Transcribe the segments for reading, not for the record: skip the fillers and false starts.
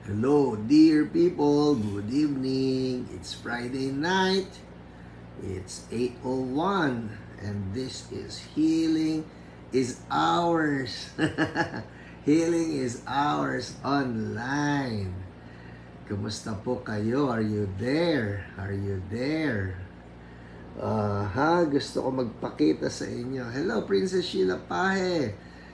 Hello, dear people. Good evening. It's Friday night. It's 8:01 and this is Healing is Ours. Healing is Ours online. Kumusta po kayo? Are you there? Are you there? Gusto ko magpakita sa inyo. Hello, Princess Sheila Pahe.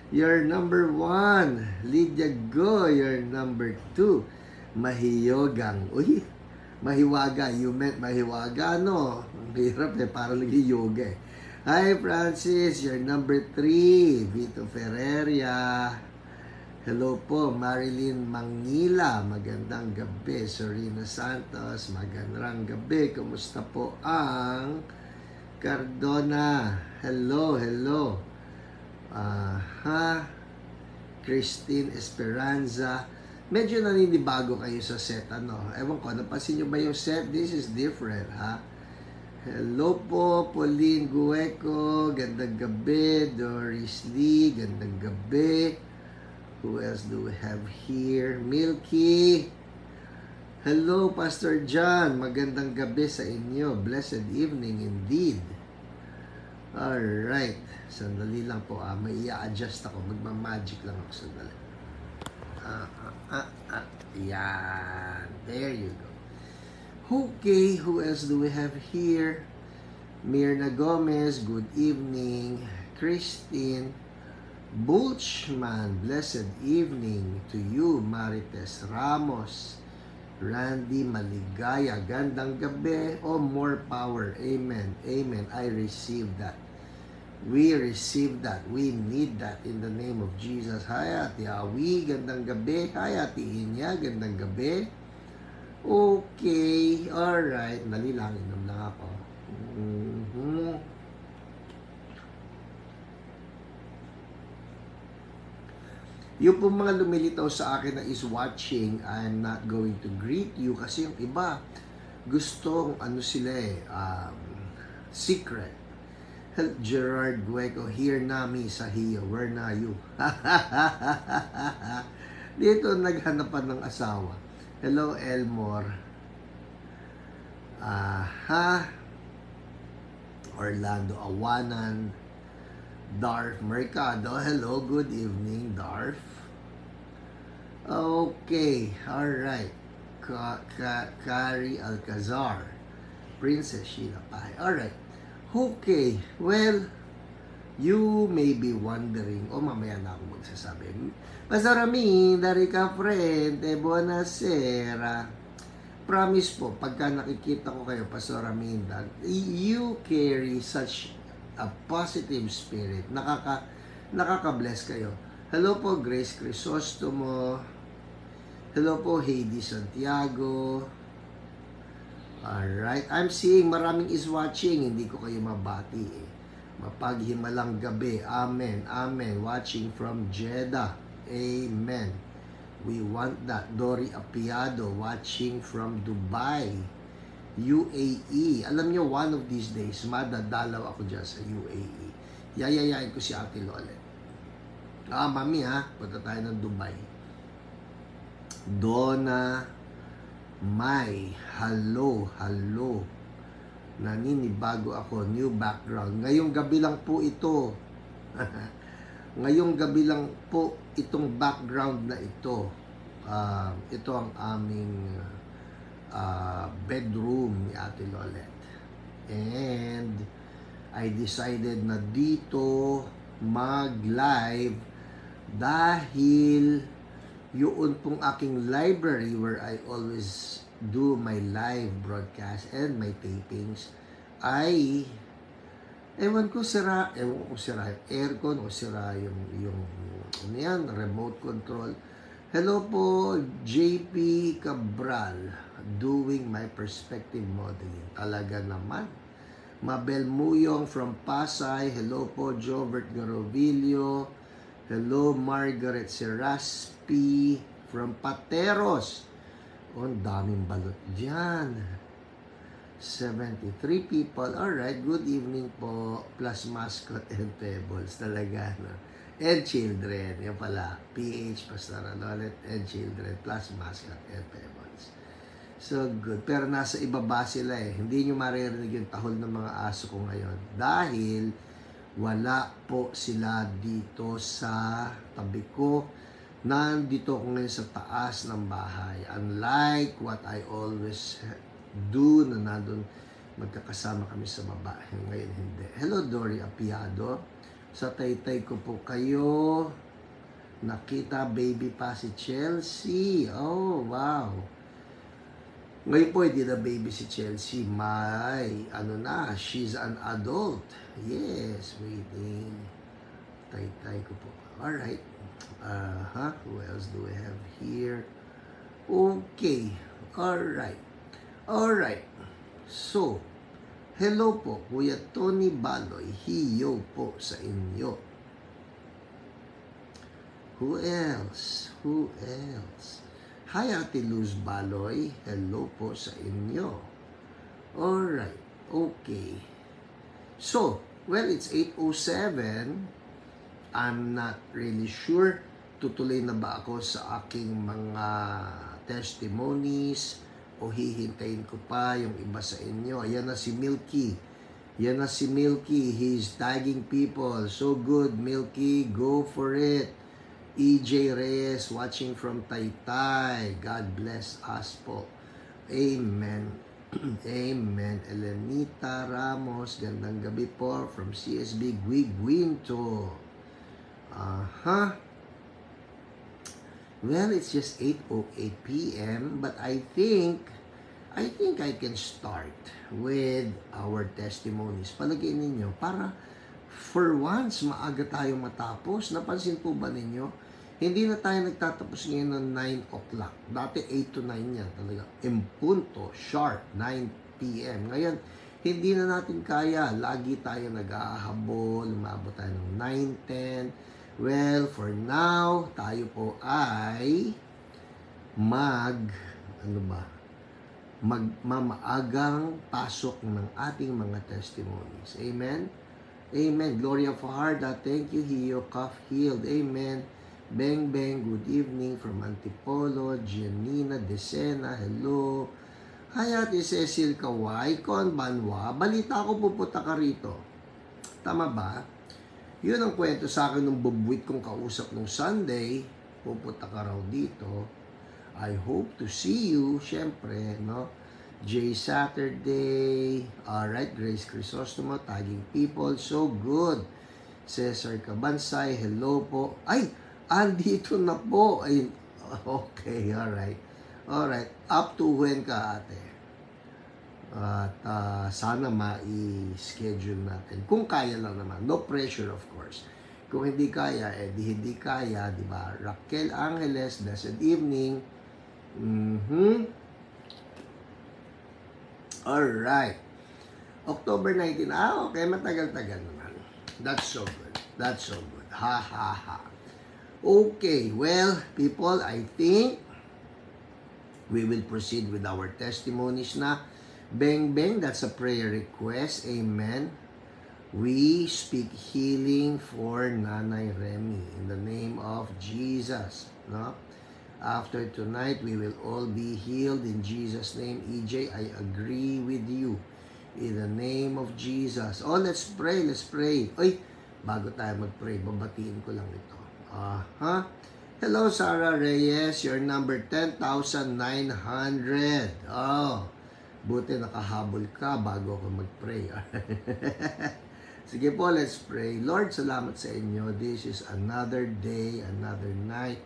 You're number 1. Lydia Go, you're number 2. Mahiyogang. Uy, mahiwaga. You meant mahiwaga, no? Ang hirap parang lagi yoga eh. Hi, Francis. You're number 3. Vito Ferreria. Hello po, Marilyn Mangila. Magandang gabi. Serena Santos. Magandang gabi. Kumusta po ang Cardona? Hello, hello. Christine Esperanza. Medyo naninibago kayo sa set, ano? Ewan ko, napansin nyo ba yung set? This is different, ha? Hello po, Pauline Gueco. Gandang gabi. Doris Lee. Gandang gabi. Who else do we have here? Milky. Hello, Pastor John. Magandang gabi sa inyo. Blessed evening indeed. Alright. Sandali lang po. May i-adjust ako. Magmamagic lang ako. Sandali. Yan. There you go. Okay. Who else do we have here? Mirna Gomez. Good evening. Christine Bulchman, blessed evening to you. Marites Ramos, Randy Maligaya, gandang gabi. Oh, more power. Amen. Amen. I receive that. We receive that. We need that in the name of Jesus. Hi, Ate Awi, gandang gabi. Hi, Ate Inya, gandang gabi. Okay. Alright. Dali lang. Inom lang ako. Yung po mga lumilitaw sa akin na is watching, I'm not going to greet you kasi yung iba gustong secret. Gerard Gueco, here nami sa hiyo, where na you? Dito naghanapan ng asawa. Hello Elmore. Orlando Awanan. Darf Mercado, hello, good evening, Darf. Okay, alright. Kari Alcazar, Princess Sheila Pai. Alright, okay, well, you may be wondering, mamaya na ako magsasabi. Pastor Amin, dari ka friend, buonasera. Promise po, pagka nakikita ko kayo, Pastor Amin, you carry such a positive spirit. Nakaka-bless kayo. Hello po, Grace Crisostomo. Hello po, Heidi Santiago. Alright. I'm seeing maraming is watching. Hindi ko kayo mabati eh. Mapaghimalang gabi. Amen. Amen. Watching from Jeddah. Amen. We want that. Dory Apiado watching from Dubai. UAE. Alam nyo, one of these days, madadalaw ako dyan sa UAE. Yayayain ko si Ate Lolet. Mami punta tayo ng Dubai. Donna May, hello, hello. Naninibago ako, new background. Ngayong gabi lang po ito. Ngayong gabi lang po itong background na ito. Ito ang aming bedroom ni Ate Lolet. And I decided na dito mag-live dahil yun pong aking library where I always do my live broadcast and my tapings ay ewan ko sira yung aircon o sira yung remote control. Hello po, JP Cabral, doing my perspective modeling. Talaga naman. Mabel Muyong from Pasay. Hello po, Jovert Garovillo. Hello, Margaret Seraspi from Pateros. Ang daming balot dyan. 73 people. Alright, good evening po. Plus mascot and pebbles. Talaga, no? and children. Yan pala. PH, Pastor Anolet, and children, plus mascot and pebbles. So good. Pero nasa ibaba sila eh. Hindi nyo maririnig yung tahol ng mga aso ko ngayon. Dahil wala po sila dito sa tabi ko. Nandito ko ngayon sa taas ng bahay. Unlike what I always do na nandun magkakasama kami sa baba. Ngayon hindi. Hello Dory Apiado. Sa taytay ko po kayo. Nakita baby pa si Chelsea. Oh wow. Ngayon po hindi na baby si Chelsea. She's an adult. Yes, waiting. Taytay ko po. Alright. Who else do we have here? Okay. Alright. So, hello po, Kuya Tony Baloy. Hiyo po sa inyo. Who else? Hi, Ate Luz Baloy. Hello po sa inyo. Alright. Okay. So, well, it's 8:07. I'm not really sure. Tutuloy na ba ako sa aking mga testimonies o hihintayin ko pa yung iba sa inyo? Ayan na si Milky. He's tagging people. So good, Milky. Go for it. EJ Reyes watching from Taytay. God bless us po. Amen. Amen. Elenita Ramos. Gandang gabi po from CSB Guiguinto. Well, it's just 8:08 p.m. But I think I can start with our testimonies. Palagay ninyo, para for once, maaga tayong matapos. Napansin po ba ninyo? Hindi na tayo nagtatapos ngayon ng 9 o'clock. Dati 8 to 9 yan talaga. Impunto, sharp, 9 p.m. Ngayon, hindi na natin kaya. Lagi tayo nag-ahabol, umabot tayo ng 9, 10. Well, for now, tayo po ay magmamaagang pasok ng ating mga testimonies. Amen? Amen. Gloria Fajarda, thank you, Hio. Cuff healed. Amen. Beng Beng, good evening from Antipolo. Gianina Decena, hello. Hi, Ate Cecil Kawai, Konbanwa. Balita ko pupunta ka rito. Tama ba? Yun ang kwento sa akin ng bubwit kong kausap nung Sunday. Pupunta ka raw dito. I hope to see you, syempre, no? Jay Saturday. Alright, Grace Crisostomo, tagging people. So good. Cesar Cabansay, hello po. Ay, andito na po. Ay, okay, alright. Alright, up to when ka, ate? At sana ma-schedule natin. Kung kaya lang naman. No pressure, of course. Kung hindi kaya, hindi kaya, di ba? Raquel Angeles, blessed evening. Alright. October 19. Okay. Matagal-tagal naman. That's so good. Ha, ha, ha. Okay. Well, people, I think we will proceed with our testimonies na. Beng Beng, that's a prayer request. Amen. We speak healing for Nanay Remy in the name of Jesus. No? After tonight, we will all be healed in Jesus' name. EJ, I agree with you. In the name of Jesus. Oh, let's pray. Oy, bago tayo mag-pray, babatiin ko lang ito. Hello, Sarah Reyes. Your number 10,900. Oh, buti nakahabol ka bago ako mag-pray. Sige po, let's pray. Lord, salamat sa inyo. This is another day, another night,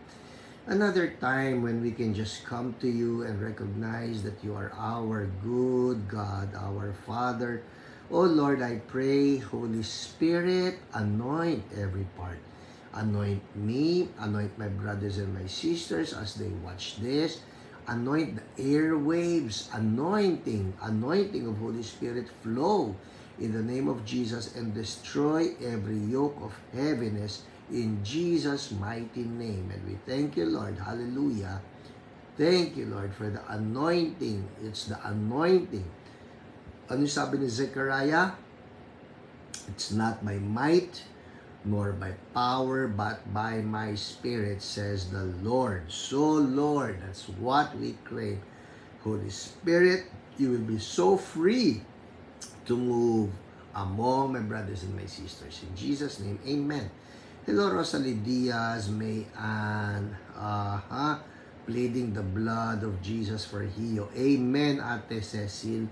another time when we can just come to you and recognize that you are our good God, our Father. Oh Lord, I pray, Holy Spirit, anoint every part. Anoint me, anoint my brothers and my sisters as they watch this. Anoint the airwaves, anointing of Holy Spirit flow in the name of Jesus and destroy every yoke of heaviness in Jesus' mighty name. And we thank you, Lord. Hallelujah. Thank you, Lord, for the anointing. It's the anointing. Ano sabi ni Zechariah? It's not by might nor by power, but by my Spirit, says the Lord. So, Lord, that's what we crave. Holy Spirit, you will be so free to move among my brothers and my sisters. In Jesus' name, amen. Hello, Rosalie Diaz, May Ann, pleading the blood of Jesus for Hio. Amen, Ate Cecil.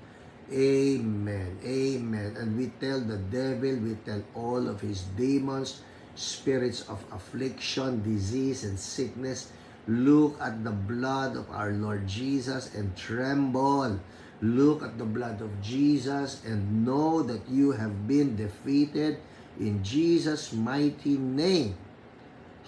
Amen. Amen. And we tell the devil, we tell all of his demons, spirits of affliction, disease, and sickness, look at the blood of our Lord Jesus and tremble. Look at the blood of Jesus and know that you have been defeated in Jesus' mighty name.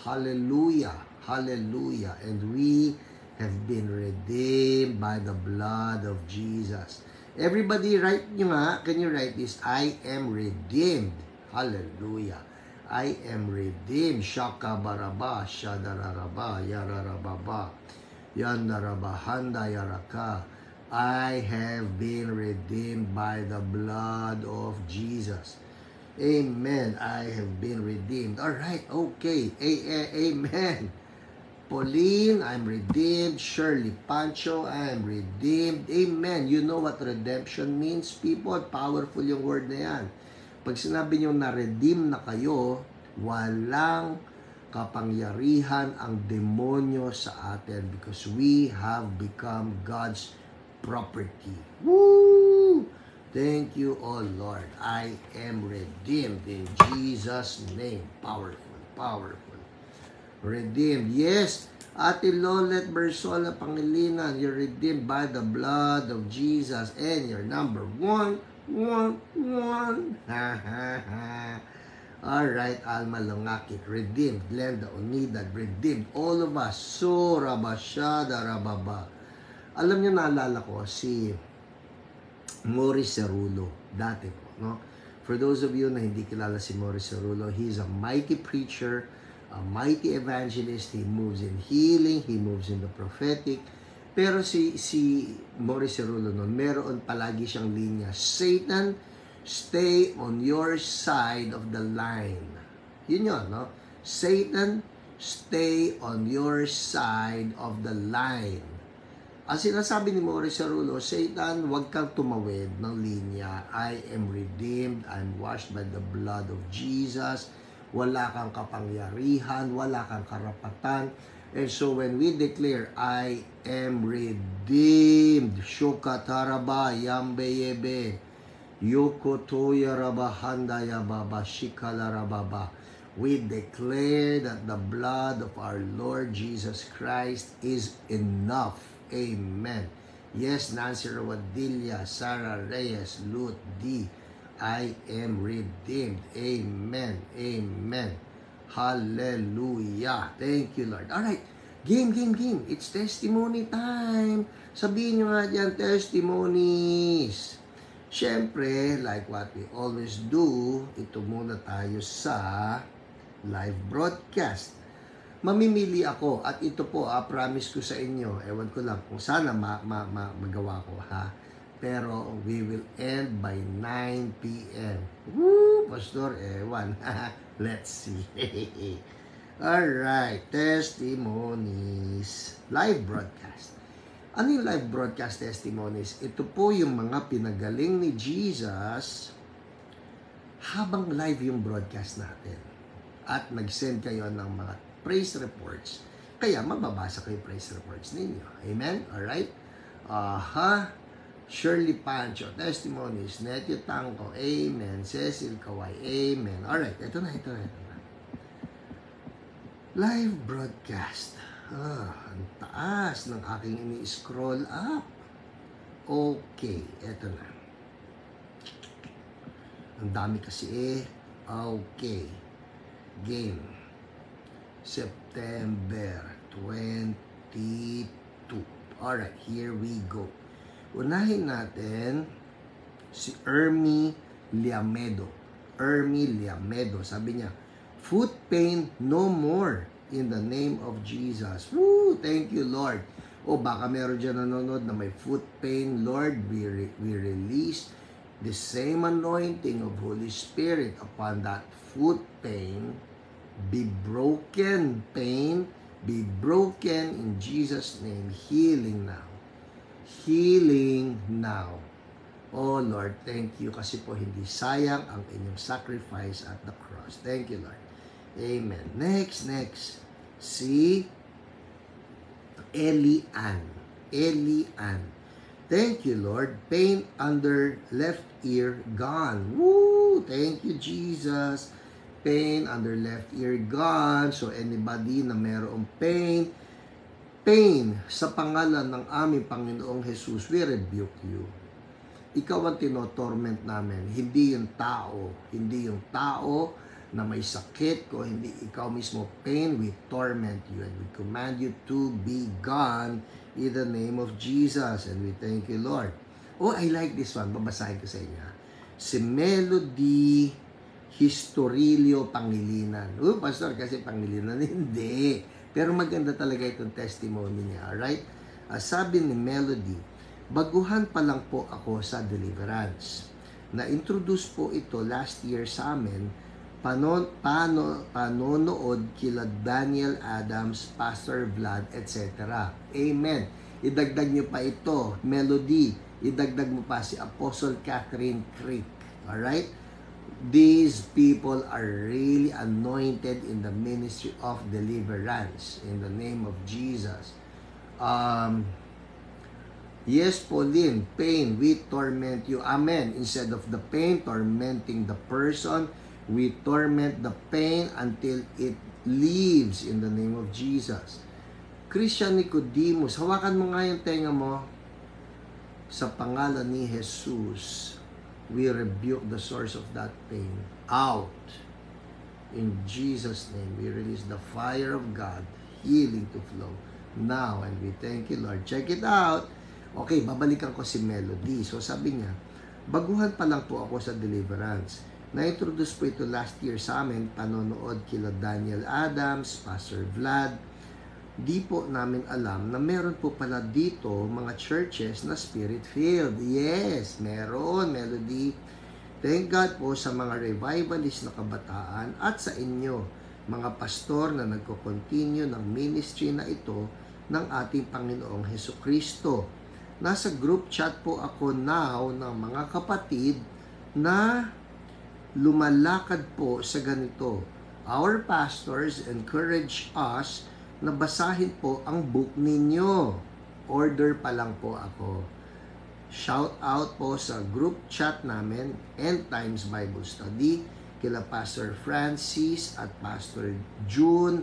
Hallelujah. Hallelujah. And we have been redeemed by the blood of Jesus. Everybody write nyo nga. Can you write this? I am redeemed. Hallelujah. I am redeemed. Shaka baraba, shadararaba, yararababa, yandarabahanda yaraka. I have been redeemed by the blood of Jesus. Amen. I have been redeemed. All right. Okay. Amen. Pauline, I'm redeemed. Shirley Pancho, I am redeemed. Amen. You know what redemption means, people? Powerful yung word na yan. Pag sinabi nyo na-redeem na kayo, walang kapangyarihan ang demonyo sa atin because we have become God's property. Woo! Thank you, oh Lord. I am redeemed in Jesus' name. Powerful, powerful. Redeemed. Yes, Ate Lolet Bersola Pangilinan, you're redeemed by the blood of Jesus and you're number 1. Alright, Alma Longakit, redeemed. Glenda Unidad, redeemed. All of us. So, Rabashada Rababa. Alam niyo, naalala ko si Morris Cerulo. Dati po, no? For those of you na hindi kilala si Morris Cerulo, he's a mighty preacher, a mighty evangelist. He moves in healing, he moves in the prophetic. Pero si Morris Cerulo noon, meron palagi siyang linya, Satan, stay on your side of the line. Yun yun, no? Satan, stay on your side of the line. Ang sinasabi ni Morris Cerulo, Satan, huwag kang tumawid ng linya. I am redeemed, I'm washed by the blood of Jesus. Wala kang kapangyarihan, wala kang karapatan. And so when we declare, I am redeemed, Shukataraba, Yambeyebe, Yokotoya Rabahanda Yababa, Shikalarababa, we declare that the blood of our Lord Jesus Christ is enough. Amen. Yes, Nancy Rowadilla, Sarah Reyes, Lut D. I am redeemed. Amen. Amen. Hallelujah. Thank you, Lord. Alright. Game. It's testimony time. Sabihin nyo nga dyan, testimonies. Siyempre, like what we always do, ito muna tayo sa live broadcast. Mamimili ako at ito po, promise ko sa inyo, ewan ko lang kung sana magawa ko, ha? Pero we will end by 9 p.m. Woo! Pastor, ewan. Let's see. Alright, testimonies. Live broadcast. Ano yung live broadcast testimonies? Ito po yung mga pinagaling ni Jesus habang live yung broadcast natin. At nag-send kayo ng mga praise reports. Kaya mababasa kayo praise reports ninyo. Amen? Alright? Shirley Pancho, testimonies. Nettie Tangko, amen. Cecil Kawai, amen. Alright, ito na. Live broadcast. Ang taas ng aking ini-scroll up. Okay, ito na. Ang dami kasi Okay. Game. September 22. Alright, here we go. Unahin natin si Ermi Liamedo. Sabi niya, foot pain no more in the name of Jesus. Woo! Thank you, Lord. O baka meron dyan nanonood na may foot pain. Lord, we release the same anointing of Holy Spirit upon that foot pain be broken. Pain, be broken in Jesus' name. Healing now. Healing now. Oh Lord, thank you kasi po hindi sayang ang inyong sacrifice at the cross. Thank you, Lord. Amen. Next. Si Elian. Thank you, Lord. Pain under left ear gone. Woo! Thank you, Jesus. Pain under left ear gone. So anybody na mayroong pain sa pangalan ng aming Panginoong Jesus, we rebuke you. Ikaw ang tinotorment namin, hindi yung tao na may sakit ko, hindi ikaw mismo. Pain, we torment you and we command you to be gone in the name of Jesus, and we thank you, Lord. Oh, I like this one, babasahin ko sa inyo. Si Melody Historilio Pangilinan. Pastor, kasi Pangilinan, hindi. Pero maganda talaga itong testimony niya, alright? Sabi ni Melody, baguhan pa lang po ako sa Deliverance. Na-introduce po ito last year sa amin, panonood kila Daniel Adams, Pastor Vlad, etc. Amen. Idagdag niyo pa ito, Melody. Idagdag mo pa si Apostle Catherine Creek. Alright? These people are really anointed in the ministry of deliverance in the name of Jesus. Yes, Pauline, pain, we torment you. Amen. Instead of the pain tormenting the person, we torment the pain until it leaves in the name of Jesus. Christian Nicodemus, hawakan mo nga yung tenga mo. Sa pangalan ni Jesus, we rebuke the source of that pain out. In Jesus' name, we release the fire of God, healing to flow now. And we thank you, Lord. Check it out. Okay, babalikan ko si Melody. So sabi niya, baguhan pa lang po ako sa Deliverance. Na-introduce po ito last year sa amin, panonood kila Daniel Adams, Pastor Vlad. Di po namin alam na meron po pala dito mga churches na spirit-filled. Yes, meron, Melody. Thank God po sa mga revivalist na kabataan at sa inyo, mga pastor na nagko-continue ng ministry na ito ng ating Panginoong Hesukristo. Nasa group chat po ako now ng mga kapatid na lumalakad po sa ganito. Our pastors encourage us na basahin po ang book ninyo. Order pa lang po ako. Shout out po sa group chat namin, End Times Bible Study, kila Pastor Francis at Pastor June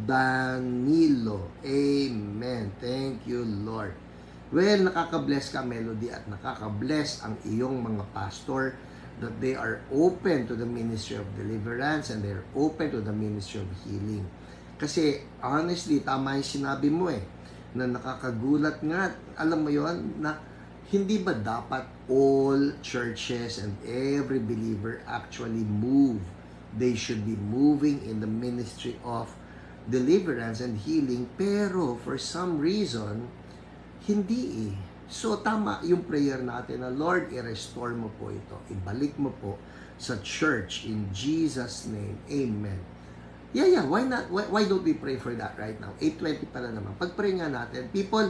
Danilo. Amen. Thank you, Lord. Well, nakaka-bless ka, Melody, at nakaka-bless ang iyong mga pastor that they are open to the ministry of deliverance and they are open to the ministry of healing. Kasi, honestly, tama yung sinabi mo na nakakagulat nga, alam mo yon na hindi ba dapat all churches and every believer actually move? They should be moving in the ministry of deliverance and healing, pero for some reason, hindi So, tama yung prayer natin na, Lord, i-restore mo po ito. Ibalik mo po sa church in Jesus' name. Amen. Yeah, why not? Why don't we pray for that right now? 8:20 pa na naman. Pag-pray nga natin, people,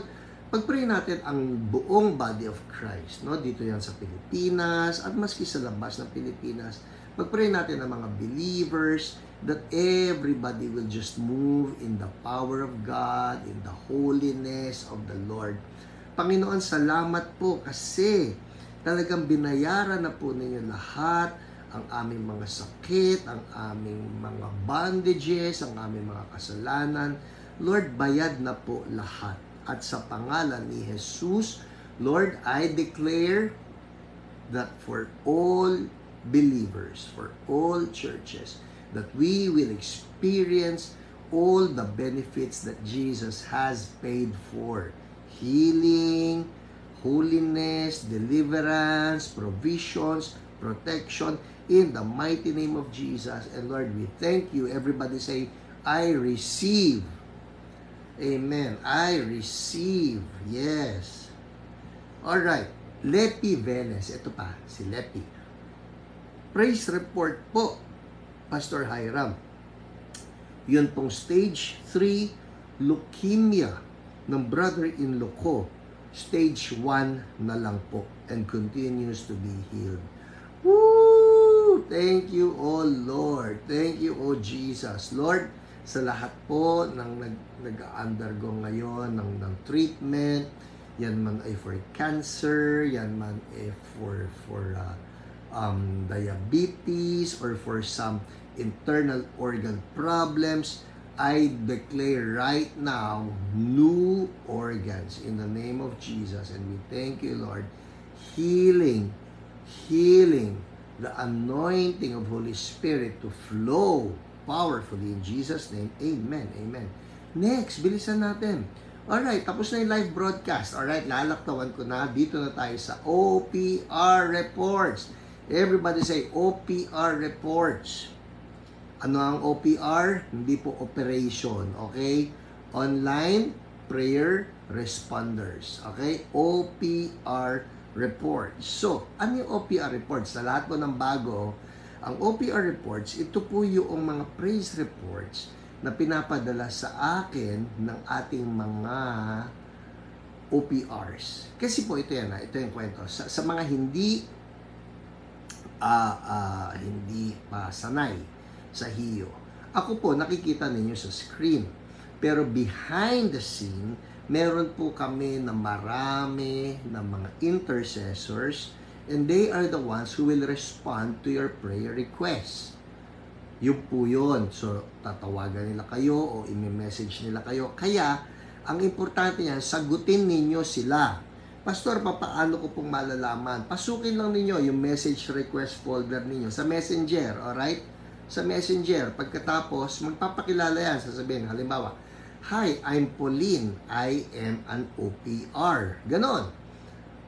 pag-pray natin ang buong body of Christ, no? Dito yan sa Pilipinas at maski sa labas ng Pilipinas. Pag-pray natin ang mga believers that everybody will just move in the power of God, in the holiness of the Lord. Panginoon, salamat po kasi talagang binayaran na po ninyo lahat ang aming mga sakit, ang aming mga bondages, ang aming mga kasalanan. Lord, bayad na po lahat. At sa pangalan ni Jesus, Lord, I declare that for all believers, for all churches, that we will experience all the benefits that Jesus has paid for. Healing, holiness, deliverance, provisions, protection, in the mighty name of Jesus. And Lord, we thank you. Everybody say, I receive. Amen. I receive. Yes. Alright. Lepi Venez, ito pa, si Lepi. Praise report po, Pastor Hiram. Yun pong stage 3 leukemia ng brother-in-law ko. Stage 1 na lang po and continues to be healed. Woo! Thank you, oh Lord. Thank you, oh Jesus. Lord, sa lahat po ng nag-undergo ngayon ng treatment, yan man ay for cancer, yan man ay for diabetes, or for some internal organ problems, I declare right now new organs in the name of Jesus. And we thank you, Lord. Healing, the anointing of Holy Spirit to flow powerfully in Jesus' name. Amen. Amen. Next, bilisan natin. Alright, tapos na yung live broadcast. Alright, lalaktawan ko na. Dito na tayo sa OPR reports. Everybody say OPR reports. Ano ang OPR? Hindi po operation. Okay? Online Prayer Responders. Okay? OPR reports. So, ano yung OPR reports? Sa lahat po ng bago, ang OPR reports, ito po yung mga praise reports na pinapadala sa akin ng ating mga OPRs. Kasi po ito yan, ito yung kwento. Sa mga hindi pa sanay sa HIO. Ako po, nakikita ninyo sa screen. Pero behind the scene, meron po kami na marami na mga intercessors, and they are the ones who will respond to your prayer requests. Yun po yun. So, tatawagan nila kayo o i-message nila kayo. Kaya, ang importante yan, sagutin ninyo sila. Pastor, paano ko pong malalaman? Pasukin lang ninyo yung message request folder ninyo sa Messenger, alright? Sa Messenger. Pagkatapos, magpapakilala yan. Sasabihin, halimbawa, Hi, I'm Pauline. I am an OPR. Ganon.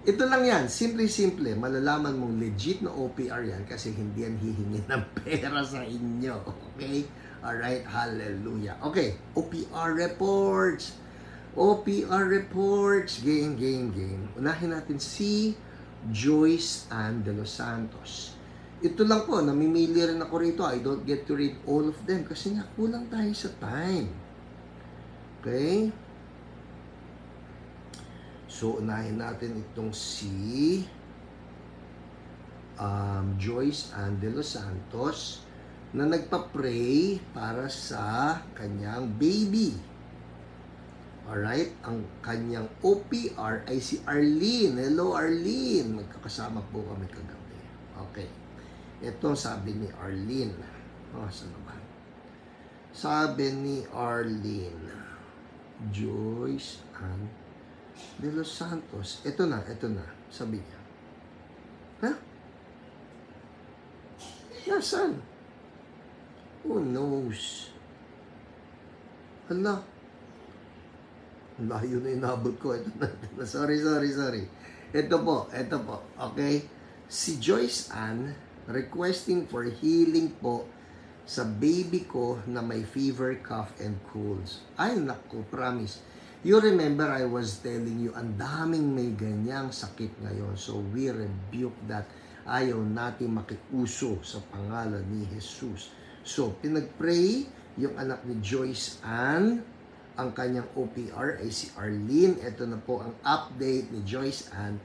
Ito lang yan. Simple-simple. Malalaman mong legit na OPR yan kasi hindi yan hihingi ng pera sa inyo. Okay? Alright? Hallelujah. Okay. OPR reports. OPR reports. Game. Unahin natin si Joyce Ann de los Santos. Ito lang po, namimili rin ako rito. I don't get to read all of them kasi nga kulang tayo sa time. Okay? So, unahin natin itong si Joyce Ann de los Santos na nagpa-pray para sa kanyang baby. Alright? Ang kanyang OPR ay si Arlene. Hello, Arlene. Magkakasama po kami kagabi. Okay. Ito sabi ni Arlene. Saan naman? Sabi ni Arlene. Joyce Ann de los Santos. Ito na. Sabi niya. Ha? Nasaan? Who knows? Hala. Layo na inabot ko. Ito na. Sorry. Ito po. Okay? Si Joyce Ann requesting for healing po sa baby ko na may fever, cough, and colds. Ay, naku, promise. You remember I was telling you, ang daming may ganyang sakit ngayon. So, we rebuke that. Ayaw natin makiuso sa pangalan ni Jesus. So, pinag-pray yung anak ni Joyce Ann. Ang kanyang OPR ay si Arlene. Ito na po ang update ni Joyce Ann.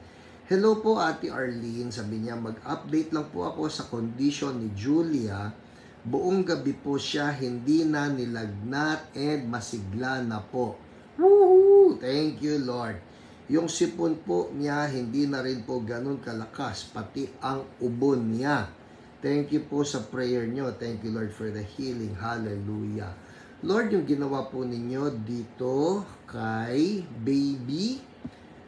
Hello po, Ate Arlene. Sabi niya, mag-update lang po ako sa condition ni Julia. Buong gabi po siya, hindi na nilagnat and masigla na po. Woohoo! Thank you, Lord. Yung sipon po niya, hindi na rin po ganun kalakas, pati ang ubon niya. Thank you po sa prayer niyo. Thank you, Lord, for the healing. Hallelujah. Lord, yung ginawa po ninyo dito kay baby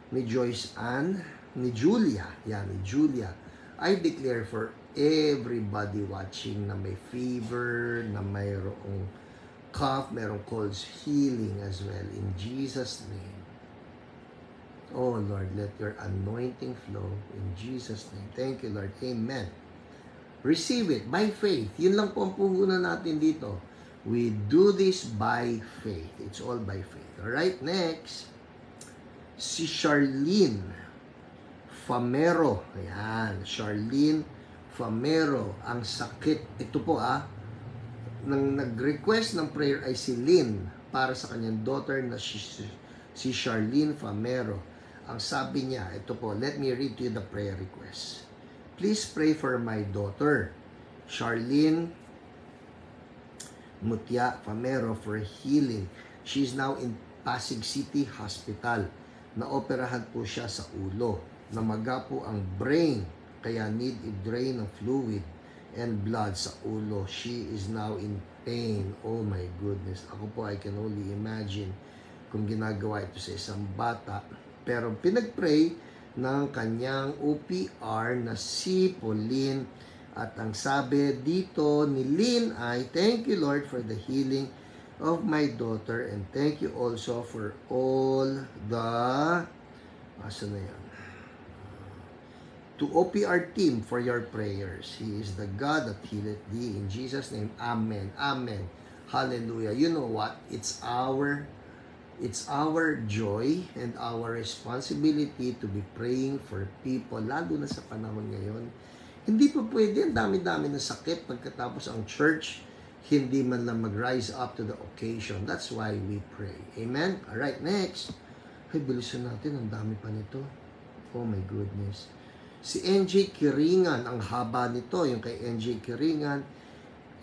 ni Joyce Ann, ni Julia. Ni Julia. I declare for everybody watching na may fever, na mayroong cough, mayroong colds, healing as well. In Jesus' name. Oh Lord, let your anointing flow in Jesus' name. Thank you, Lord. Amen. Receive it by faith. Yun lang po ang puhunan natin dito. We do this by faith. It's all by faith. Alright, next. Si Charlene. Famero. Ayan, Charlene Famero. Ang sakit. Ito po nang nag-request ng prayer ay si Lynn para sa kanyang daughter na si Charlene Famero. Ang sabi niya, ito po, let me read to you the prayer request. Please pray for my daughter, Charlene Mutya Famero, for healing. She is now in Pasig City Hospital. Naoperahan po siya sa ulo. Namaga po ang brain, kaya need i-drain ng fluid and blood sa ulo. She is now in pain. Oh my goodness. Ako po, I can only imagine kung ginagawa ito sa isang bata. Pero pinag-pray ng kanyang OPR na si Pauline. At ang sabi dito ni Lynn ay, thank you Lord for the healing of my daughter and thank you also for all the to OPR team for your prayers. He is the God that healeth thee. In Jesus' name, Amen. Amen. Hallelujah. You know what? It's our joy and our responsibility to be praying for people, lalo na sa panahon ngayon. Hindi pa pwede, ang dami-dami ng sakit pagkatapos ang church hindi man lang mag-rise up to the occasion. That's why we pray. Amen? Alright, next. Ay, bilisan natin. Ang dami pa nito. Oh my goodness. Si NJ Kiringan, ang haba nito. Yung kay NJ Kiringan,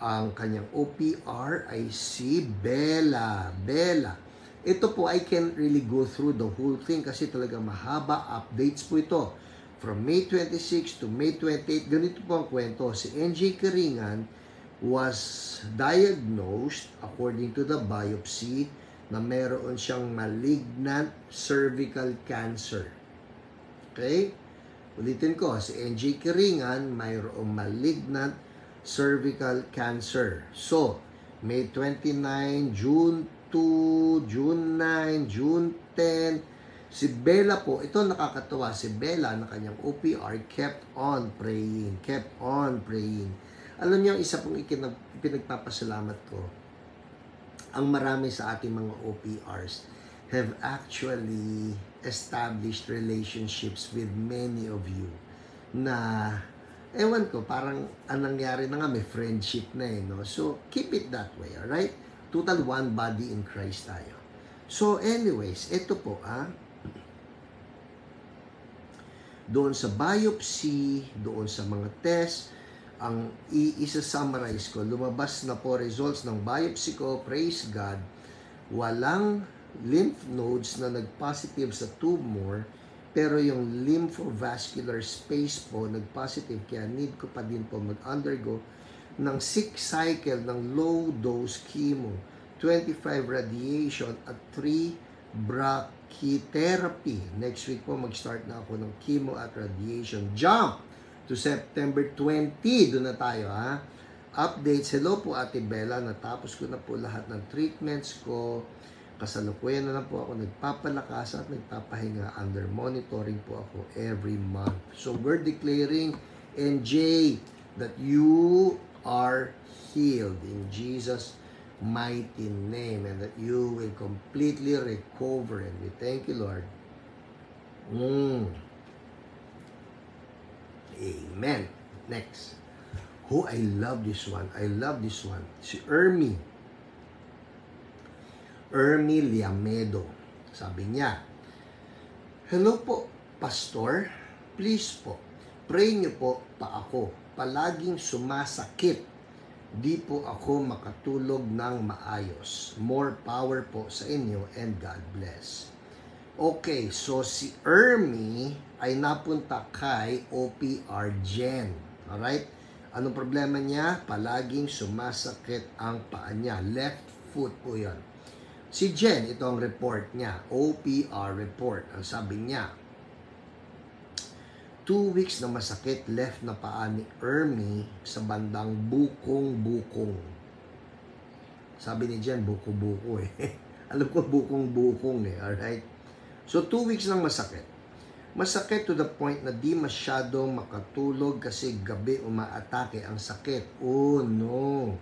ang kanyang OPR ay si Bella. Bella. Ito po, I can't really go through the whole thing kasi talaga mahaba. Updates po ito. From May 26 to May 28, ganito po ang kwento. Si NJ Kiringan was diagnosed according to the biopsy na meron siyang malignant cervical cancer. Okay? Ulitin ko, si NJ Kiringan mayroong malignant cervical cancer. So, May 29, June 2, June 9, June 10, si Bella po, ito nakakatawa, si Bella na kanyang OPR kept on praying, kept on praying. Alam niyo, isa pong pinagpapasalamat ko, ang marami sa ating mga OPRs have actually established relationships with many of you na, ewan ko, parang ang nangyari na nga, may friendship na no? So, keep it that way, alright? Total one body in Christ tayo. So, anyways, ito po, doon sa biopsy, doon sa mga test, ang isa-summarize ko, lumabas na po results ng biopsy ko, praise God, walang lymph nodes na nag-positive sa tumor, pero yung lymphovascular space po nag-positive, kaya need ko pa din po mag-undergo ng 6 cycle ng low-dose chemo, 25 radiation at 3 brachytherapy. Next week po mag-start na ako ng chemo at radiation. Jump to September 20. Doon na tayo Updates. Hello po Ate Bella. Natapos ko na po lahat ng treatments ko. Kasalukuyan na lang po ako nagpapalakas at nagpapahinga. Under monitoring po ako every month. So we're declaring, NJ, that you are healed in Jesus' mighty name and that you will completely recover, and we thank you, Lord. Amen. Next. Oh, I love this one. I love this one. Si Ermi Liamedo. Sabi niya, hello po, Pastor. Please po, pray niyo po pa ako. Palaging sumasakit. Di po ako makatulog ng maayos. More power po sa inyo and God bless. Okay, so si Ermi ay napunta kay OPR Jen. Alright? Anong problema niya? Palaging sumasakit ang paa niya. Left foot po yun. Si Jen, ito ang report niya. OPR report. Ang sabi niya, 2 weeks na masakit left na paa ni Ermi sa bandang bukong-bukong. Sabi ni Jen, buko-buko Alam ko bukong-bukong alright? So 2 weeks lang masakit. Masakit to the point na di masyado makatulog kasi gabi umaatake ang sakit. Oh no!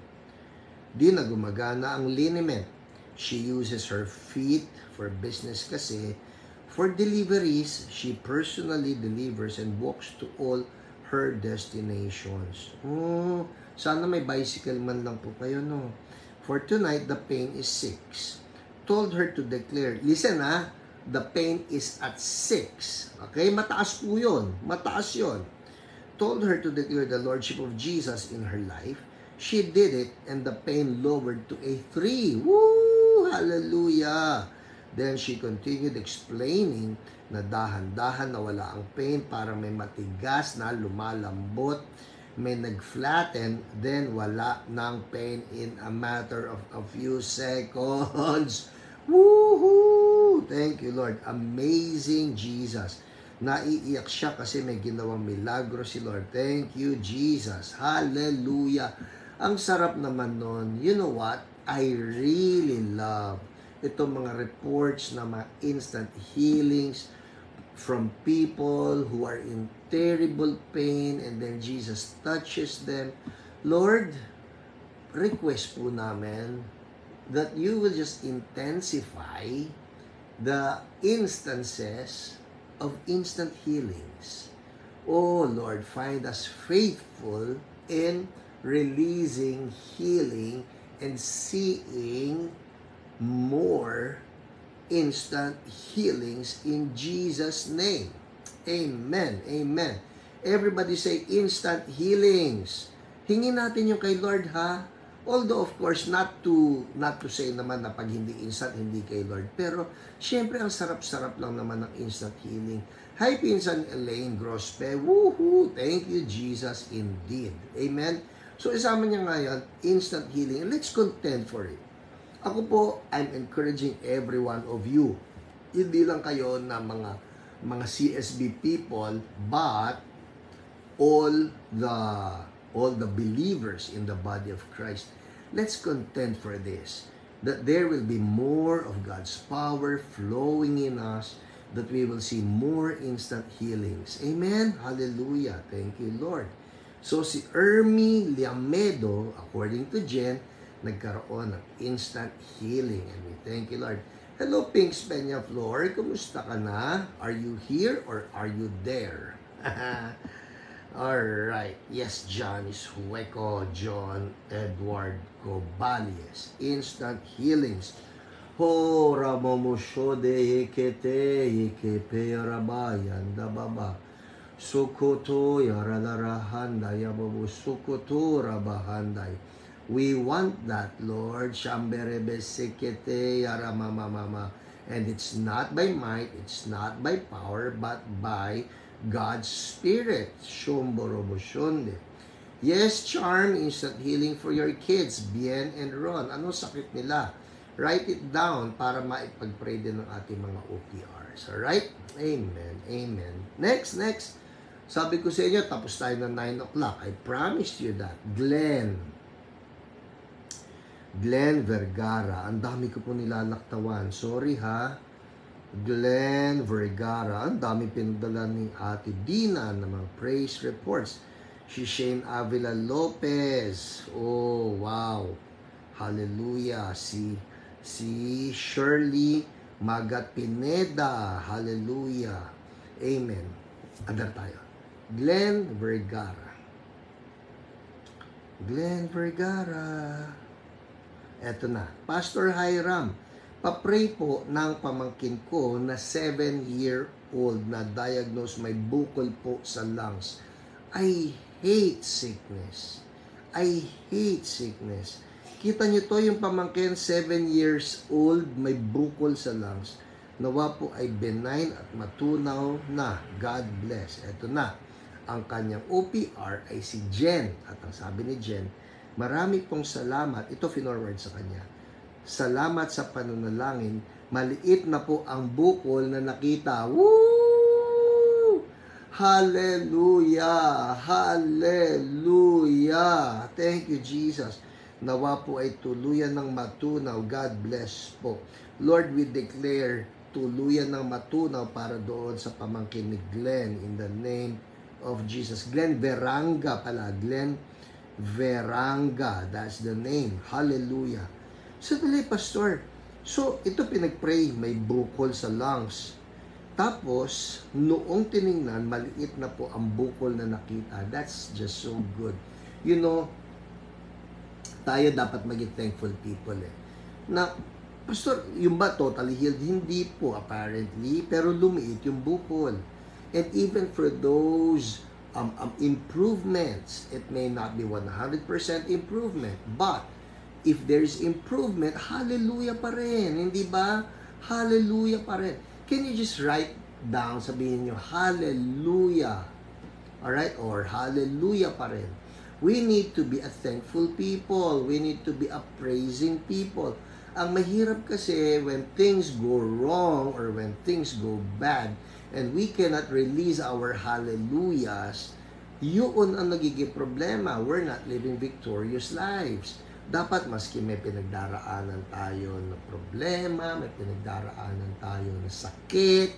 Di na gumagana ang liniment. She uses her feet for business kasi For deliveries, she personally delivers and walks to all her destinations. Oh, sana may bicycle man lang po kayo, no? For tonight, the pain is 6. Told her to declare, listen ha, the pain is at 6. Okay, mataas po yun. Mataas yun. Told her to declare the Lordship of Jesus in her life. She did it, and the pain lowered to a 3. Woo! Hallelujah! Then she continued explaining na dahan-dahan na wala ang pain, parang may matigas na lumalambot, may nag-flatten, then wala ng pain in a matter of a few seconds. Woohoo! Thank you, Lord. Amazing Jesus. Naiiyak siya kasi may ginawang milagro si Lord. Thank you, Jesus. Hallelujah. Ang sarap naman nun. You know what? I really love itong mga reports na mga instant healings from people who are in terrible pain and then Jesus touches them. Lord, request po namin that you will just intensify the instances of instant healings. Oh Lord, find us faithful in releasing healing and seeing more instant healings in Jesus' name. Amen. Amen. Everybody say instant healings. Hingin natin yung kay Lord, ha? Although of course not to say naman na pag hindi instant hindi kay Lord, pero syempre ang sarap-sarap lang naman ng instant healing. Hi Pinsan Elaine Grospe. Woohoo! Thank you Jesus indeed. Amen. So isama niya ngayon instant healing. Let's contend for it. Ako po, I'm encouraging every one of you. Hindi lang kayo na mga CSB people, but all the believers in the body of Christ. Let's contend for this, that there will be more of God's power flowing in us, that we will see more instant healings. Amen? Hallelujah. Thank you, Lord. So si Ermi Liamedo, according to Jen, nagkaroon ng instant healing. And we thank you, Lord. Hello, Pinks Peñaflor. Kumusta ka na? Are you here or are you there? Alright. Yes, John is Hueco. John Edward Cobalies. Instant healings. Ho ramomushode ikete ikepe rabayan dababa. Sukoto yaralarahanda yababu sukoto rabahanday. We want that, Lord. Shamberebesekete yaramamamama. And it's not by might, it's not by power, but by God's Spirit. Shomboroboshonde. Yes, Charm, instant healing for your kids, Bien and Ron. Ano sakit nila? Write it down para maipag-pray din ng ating mga OPRs. Alright? Amen. Amen. Next. Sabi ko sa inyo, tapos tayo ng 9 o'clock. I promised you that. Glenn Vergara. Ang dami ko po nilalaktawan. Sorry ha. Glenn Vergara. Ang dami pinadala ni Ate Dina ng mga praise reports. Si Shane Avila Lopez. Oh, wow. Hallelujah. Si Shirley Magat Pineda. Hallelujah. Amen. Agad tayo. Glenn Vergara. Eto na. Pastor Hiram, papray po ng pamangkin ko na 7-year-old na diagnosed may bukol po sa lungs. I hate sickness. Kita niyo to, yung pamangkin, 7 years old, may bukol sa lungs. Nawa po ay benign at matunaw na. God bless. Eto na. Ang kanyang OPR ay si Jen. At ang sabi ni Jen, marami pong salamat. Ito finorward sa kanya. Salamat sa panunalangin. Maliit na po ang bukol na nakita. Woo! Hallelujah! Hallelujah! Thank you, Jesus. Nawa po ay tuluyan ng matunaw. God bless po. Lord, we declare tuluyan ng matunaw para doon sa pamangkin ni Glenn in the name of Jesus. Glenn Veranga pala. Glenn Veranga. That's the name. Hallelujah. So, Pastor. So, ito pinag-pray. May bukol sa lungs. Tapos, noong tiningnan, maliit na po ang bukol na nakita. That's just so good. You know, tayo dapat maging thankful people eh. Na, Pastor, yung ba totally healed? Hindi po apparently, pero lumiit yung bukol. And even for those improvements, it may not be 100% improvement, but if there's improvement, hallelujah pa rin, hindi ba? Hallelujah pa rin. Can you just write down, sabihin nyo, hallelujah, alright? Or hallelujah pa rin. We need to be a thankful people. We need to be a praising people. Ang mahirap kasi when things go wrong or when things go bad and we cannot release our hallelujahs, yun ang nagiging problema. We're not living victorious lives. Dapat maski may pinagdaraanan tayo na problema, may pinagdaraanan tayo na sakit.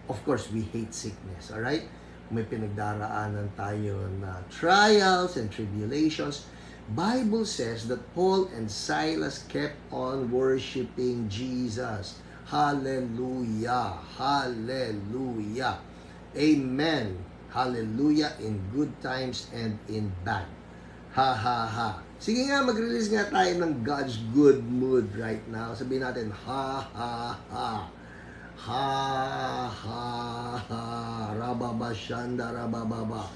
Of course, we hate sickness, alright? May pinagdaraanan tayo na trials and tribulations. Bible says that Paul and Silas kept on worshiping Jesus. Hallelujah! Hallelujah! Amen! Hallelujah in good times and in bad. Ha ha ha. Sige nga, mag-release nga tayo ng God's good mood right now. Sabihin natin, ha ha ha. Ha ha ha. Rababa shanda rabababa.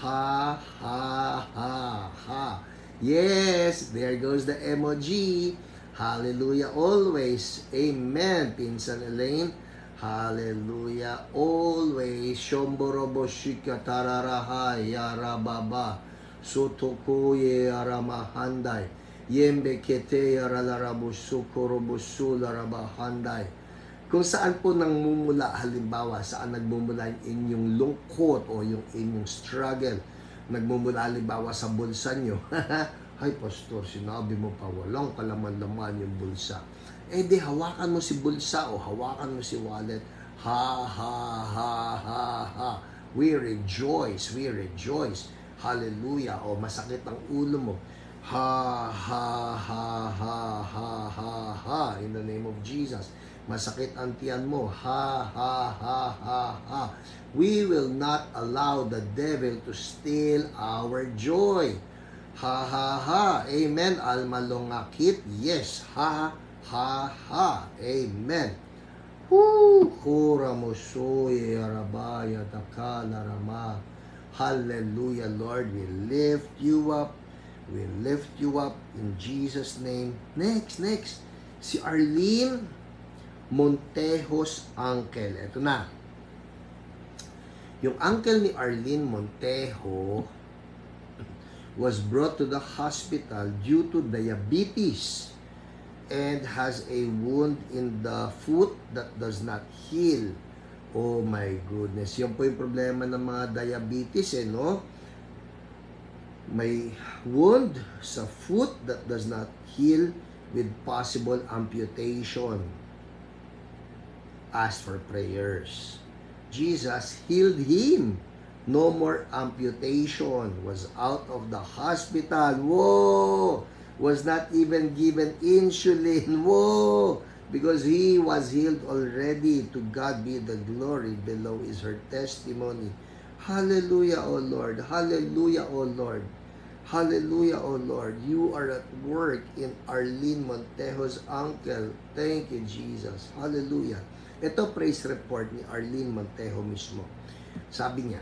Ha ha ha ha. Yes, there goes the emoji. Hallelujah always. Amen. Pinsan Elaine. Hallelujah always. Shomborobo shika tararahay yarababa. Sotokoye yaramahanday. Yembe kete yaralarabusukurobusu larabahanday. Kung saan po nangmumula, halimbawa, saan nagmumula yung inyong lungkot o yung inyong struggle, nagmumula halimbawa sa bulsa nyo. Ay, Pastor, sinabi mo pa, walang kalaman-laman yung bulsa. Eh, di, hawakan mo si bulsa o hawakan mo si wallet. Ha, ha, ha, ha, ha. We rejoice, we rejoice. Hallelujah. O, masakit ang ulo mo. Ha, ha, ha, ha, ha, ha, ha. In the name of Jesus. Masakit ang tiyan mo. Ha, ha, ha, ha, ha. We will not allow the devil to steal our joy. Ha, ha, ha. Amen. Almalongakit. Yes. Ha, ha, ha. Amen. Woo! Kura mosoye arabaya takala rama. Hallelujah, Lord. We lift you up. We lift you up in Jesus' name. Next. Si Arlene Montejo's uncle. Ito na. Yung uncle ni Arlene Montejo was brought to the hospital due to diabetes and has a wound in the foot that does not heal. Oh my goodness. Yan po yung problema ng mga diabetes, no? May wound sa foot that does not heal with possible amputation. Ask for prayers. Jesus healed him. No more amputation. Was out of the hospital. Whoa! Was not even given insulin. Whoa! Because he was healed already. To God be the glory. Below is her testimony. Hallelujah, O Lord. Hallelujah, O Lord. Hallelujah, O Lord. You are at work in Arlene Montejo's uncle. Thank you, Jesus. Hallelujah. Ito praise report ni Arlene Montejo mismo. Sabi niya,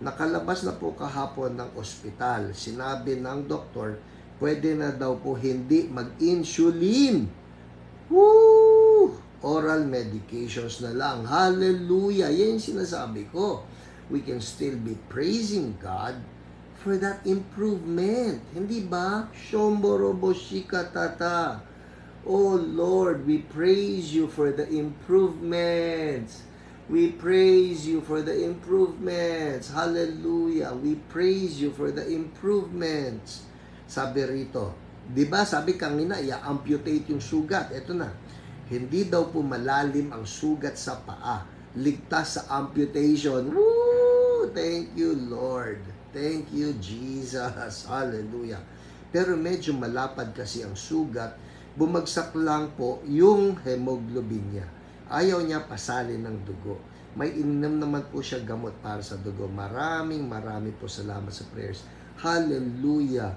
nakalabas na po kahapon ng ospital. Sinabi ng doktor, pwede na daw po hindi mag-insulin. Woo! Oral medications na lang. Hallelujah! Yan yung sinasabi ko. We can still be praising God for that improvement. Hindi ba? Shomborobo shikatata. Oh Lord, we praise you for the improvements. We praise you for the improvements. Hallelujah. We praise you for the improvements. Sabi rito, di ba sabi kanina, i-amputate yung sugat. Ito na. Hindi daw po malalim ang sugat sa paa. Ligtas sa amputation. Woo! Thank you, Lord. Thank you, Jesus. Hallelujah. Pero medyo malapad kasi ang sugat. Bumagsak lang po yung hemoglobin niya. Ayaw niya pasalin ng dugo. may ininom naman po siya gamot para sa dugo. Maraming po salamat sa prayers. Hallelujah.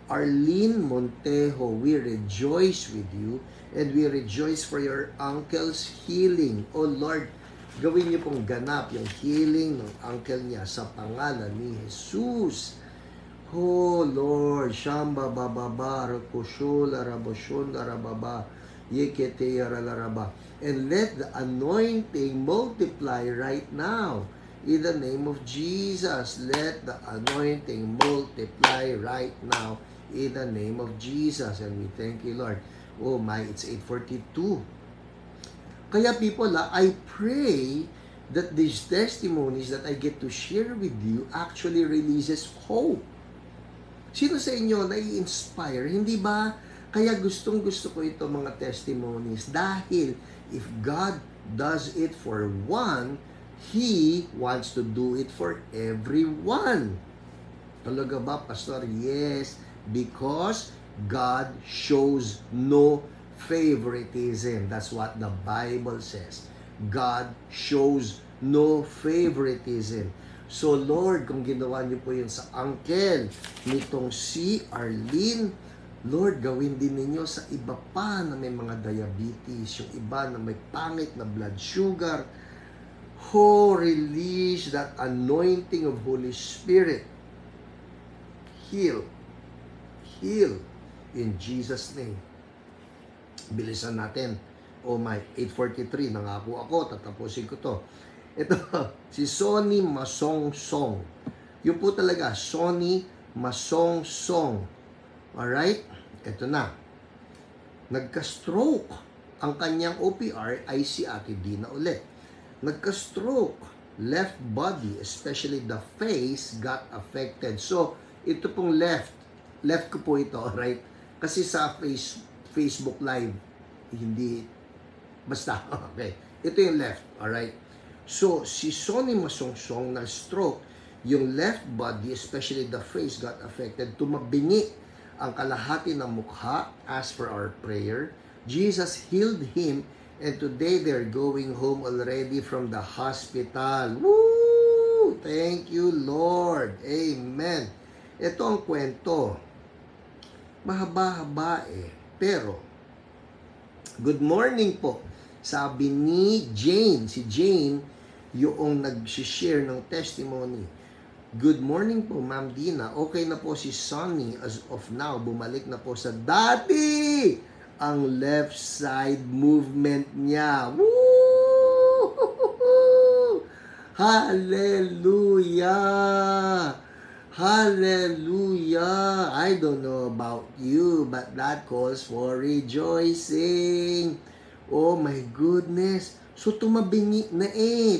Arlene Montejo, we rejoice with you and we rejoice for your uncle's healing. Oh Lord, gawin niyo pong ganap yung healing ng uncle niya sa pangalan ni Jesus. Oh Lord, Shamba Bababa, Rakushola, Raboshonda, Rababa, Yekete Yaralaraba. And let the anointing multiply right now. In the name of Jesus, let the anointing multiply right now. In the name of Jesus. And we thank you, Lord. Oh my, it's 8:42. Kaya people, I pray that these testimonies that I get to share with you actually releases hope. Sino sa inyo nai-inspire? Hindi ba? Kaya gustong-gusto ko ito mga testimonies dahil if God does it for one, He wants to do it for everyone. Talaga ba, Pastor? Yes, because God shows no favoritism. That's what the Bible says. God shows no favoritism. So Lord, kung ginawa niyo po yun sa uncle nitong si Arlene, Lord, gawin din ninyo sa iba pa na may mga diabetes, yung iba na may pangit na blood sugar. Oh, release that anointing of Holy Spirit. Heal. Heal in Jesus' name. Bilisan natin. Oh my, 8:43, nangako ako, tatapusin ko to. Ito, si Sonny Masongsong. Yun po talaga, Sonny Masongsong. Alright? Ito na. Nagka-stroke. Ang kanyang OPR ay si Ate Dina ulit. Nagka-stroke. Left body, especially the face, got affected. So, ito pong left ko po ito, right? Kasi sa Facebook Live, hindi, basta, okay. Ito yung left, alright? So, si Sonny Masongsong na stroke, yung left body, especially the face, got affected. Tumabingi ang kalahati ng mukha as for our prayer. Jesus healed him, and today they're going home already from the hospital. Woo! Thank you, Lord. Amen. Ito ang kwento. Mahaba-haba eh. Pero, good morning po. Sabi ni Jane, si Jane, yung nag-share ng testimony. Good morning po, Ma'am Dina. Okay na po si Sonny as of now. Bumalik na po sa dati ang left side movement niya. Woo! Hallelujah! Hallelujah! I don't know about you, but that calls for rejoicing. Oh my goodness! So tumabingi na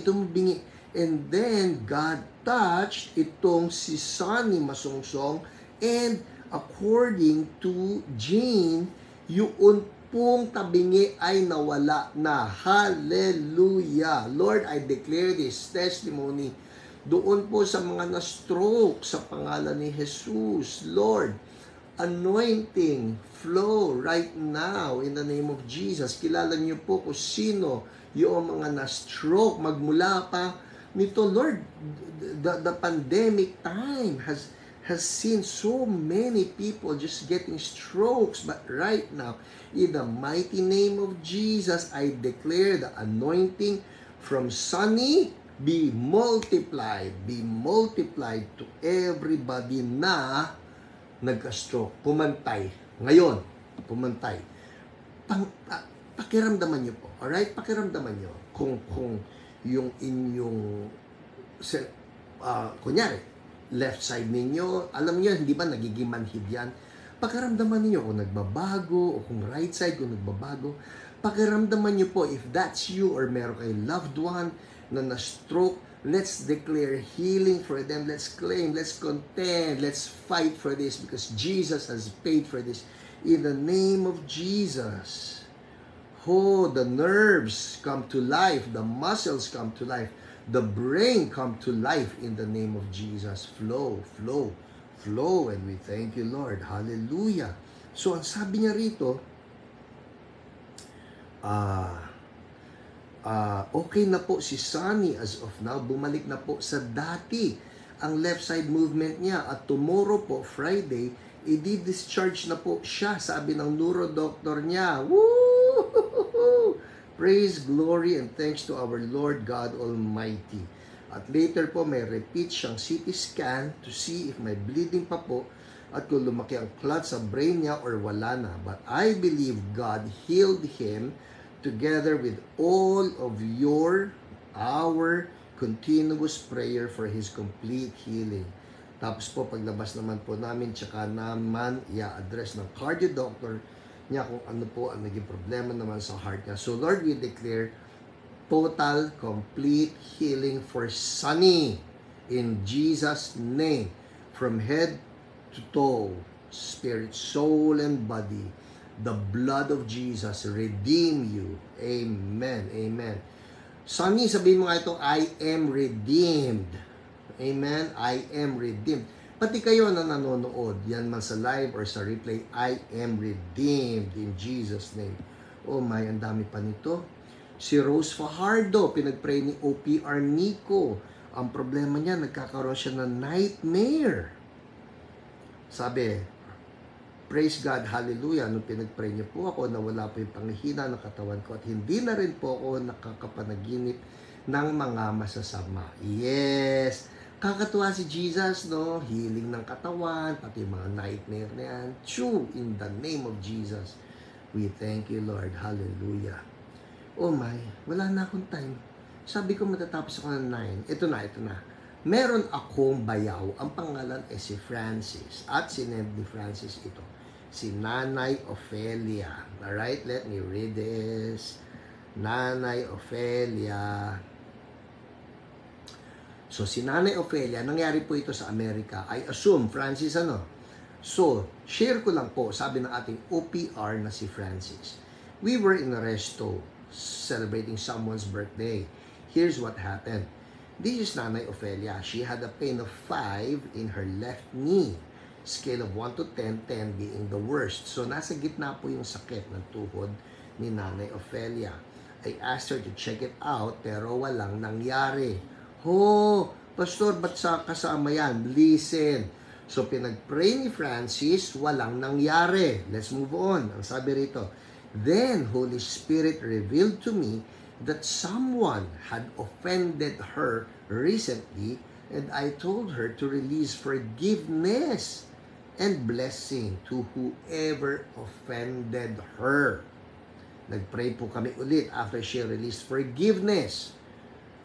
tumabingi. And then, God touched itong si Sonny Masongsong, and according to Jane, yung pong tabingi ay nawala na. Hallelujah! Lord, I declare this testimony doon po sa mga na-stroke sa pangalan ni Jesus. Lord, anointing flow right now in the name of Jesus. Kilala niyo po kung sino yung mga na-stroke magmula pa nito. Lord, the pandemic time has seen so many people just getting strokes, but right now, in the mighty name of Jesus, I declare the anointing from Sonny be multiplied to everybody na nagka-stroke. Pumantay. Ngayon, pumantay. Pakiramdaman nyo po. Alright? Pakiramdaman nyo kung yung inyong kunyari, left side ninyo, alam niyo, hindi ba nagiging manhid yan? Pakiramdaman niyo kung nagbabago o kung right side kung nagbabago. Pakiramdaman niyo po if that's you or meron kayong loved one na na-stroke, let's declare healing for them. Let's claim, let's contend, let's fight for this because Jesus has paid for this. In the name of Jesus. Oh, the nerves come to life, the muscles come to life, the brain come to life in the name of Jesus. Flow, flow, flow, and we thank you, Lord. Hallelujah. So, ang sabi niya rito, Okay na po si Sunny as of now. Bumalik na po sa dati ang left side movement niya. At tomorrow po, Friday, i-discharge na po siya, sabi ng neuro doctor niya. Woo! Praise, glory, and thanks to our Lord God Almighty. At later po, may repeat siyang CT scan to see if may bleeding pa po at kung lumaki ang clot sa brain niya or wala na. But I believe God healed him together with all of our continuous prayer for his complete healing. Tapos po, paglabas naman po namin, tsaka naman i-address ng cardio doctor niya kung ano po ang naging problema naman sa heart niya. So Lord, we declare total, complete healing for Sunny in Jesus' name. From head to toe, spirit, soul, and body, the blood of Jesus redeem you. Amen. Amen. Sunny, sabihin mo nga ito, I am redeemed. Amen. I am redeemed. Pati kayo na nanonood, yan man sa live or sa replay, I am redeemed in Jesus' name. Oh my, ang dami pa nito. Si Rose Fajardo, pinagpray ni OPR Nico. Ang problema niya, nagkakaroon siya ng nightmare. Sabi, praise God, hallelujah. Nung pinagpray niyo po ako, nawala po yung panghihina ng katawan ko at hindi na rin po ako nakakapanaginip ng mga masasama. Yes! Kakatuwa si Jesus, no? Healing ng katawan, pati yung mga nightmare na yan. True, in the name of Jesus. We thank you, Lord. Hallelujah. Oh my, wala na akong time. Sabi ko matatapos ako ng 9. Ito na. Meron akong bayaw. Ang pangalan ay si Francis. At sinend ni Francis ito. Si Nanay Ofelia. Alright, let me read this. Nanay Ofelia. So, si Nanay Ofelia, nangyari po ito sa Amerika. I assume, Francis ano? So, share ko lang po, sabi ng ating OPR na si Francis. We were in a resto celebrating someone's birthday. Here's what happened. This is Nanay Ofelia. She had a pain of 5 in her left knee. Scale of 1 to 10, 10 being the worst. So, nasa gitna po yung sakit ng tuhod ni Nanay Ofelia. I asked her to check it out, pero walang nangyari. Pastor, ba't kasama yan? Listen. So, pinag-pray ni Francis, walang nangyari. Let's move on. Ang sabi rito, then, Holy Spirit revealed to me that someone had offended her recently, and I told her to release forgiveness and blessing to whoever offended her. Nag-pray po kami ulit after she released forgiveness.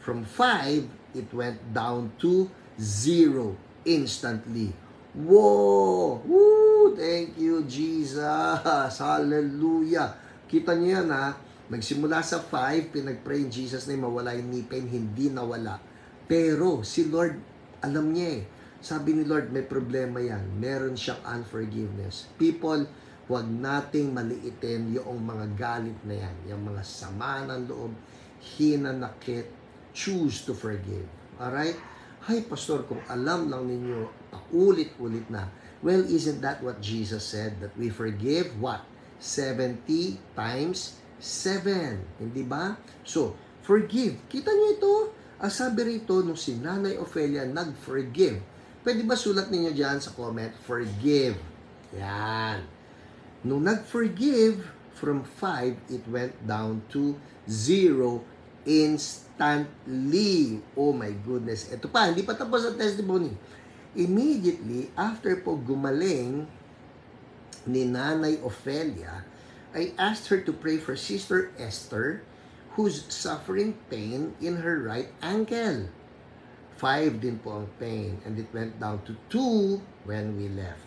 From 5, it went down to 0 instantly. Whoa! Woo! Thank you, Jesus! Hallelujah! Kita niyo yan, ha? Nagsimula sa 5, pinag-pray in Jesus' name, mawala yung knee pain, hindi nawala. Pero si Lord, alam niya eh. Sabi ni Lord, may problema yan. Meron siyang unforgiveness. People, huwag nating maliitin yung mga galit na yan. Yung mga sama ng loob, hinanakit, choose to forgive. Alright? Hay, Pastor, kung alam lang ninyo, paulit-ulit na. Well, isn't that what Jesus said? That we forgive what? 70 times 7. Hindi ba? So, forgive. Kita niyo ito? Ang sabi rito, nung si Nanay Ofelia nag-forgive. Pwede ba sulat ninyo dyan sa comment? Forgive. Yan. Nung nag-forgive, from 5, it went down to 0 instantly. Oh my goodness. Ito pa, hindi pa tapos ang testimony. Immediately, after po gumaling ni Nanay Ofelia, I asked her to pray for Sister Esther, who's suffering pain in her right ankle. 5 din po ang pain, and it went down to 2 when we left.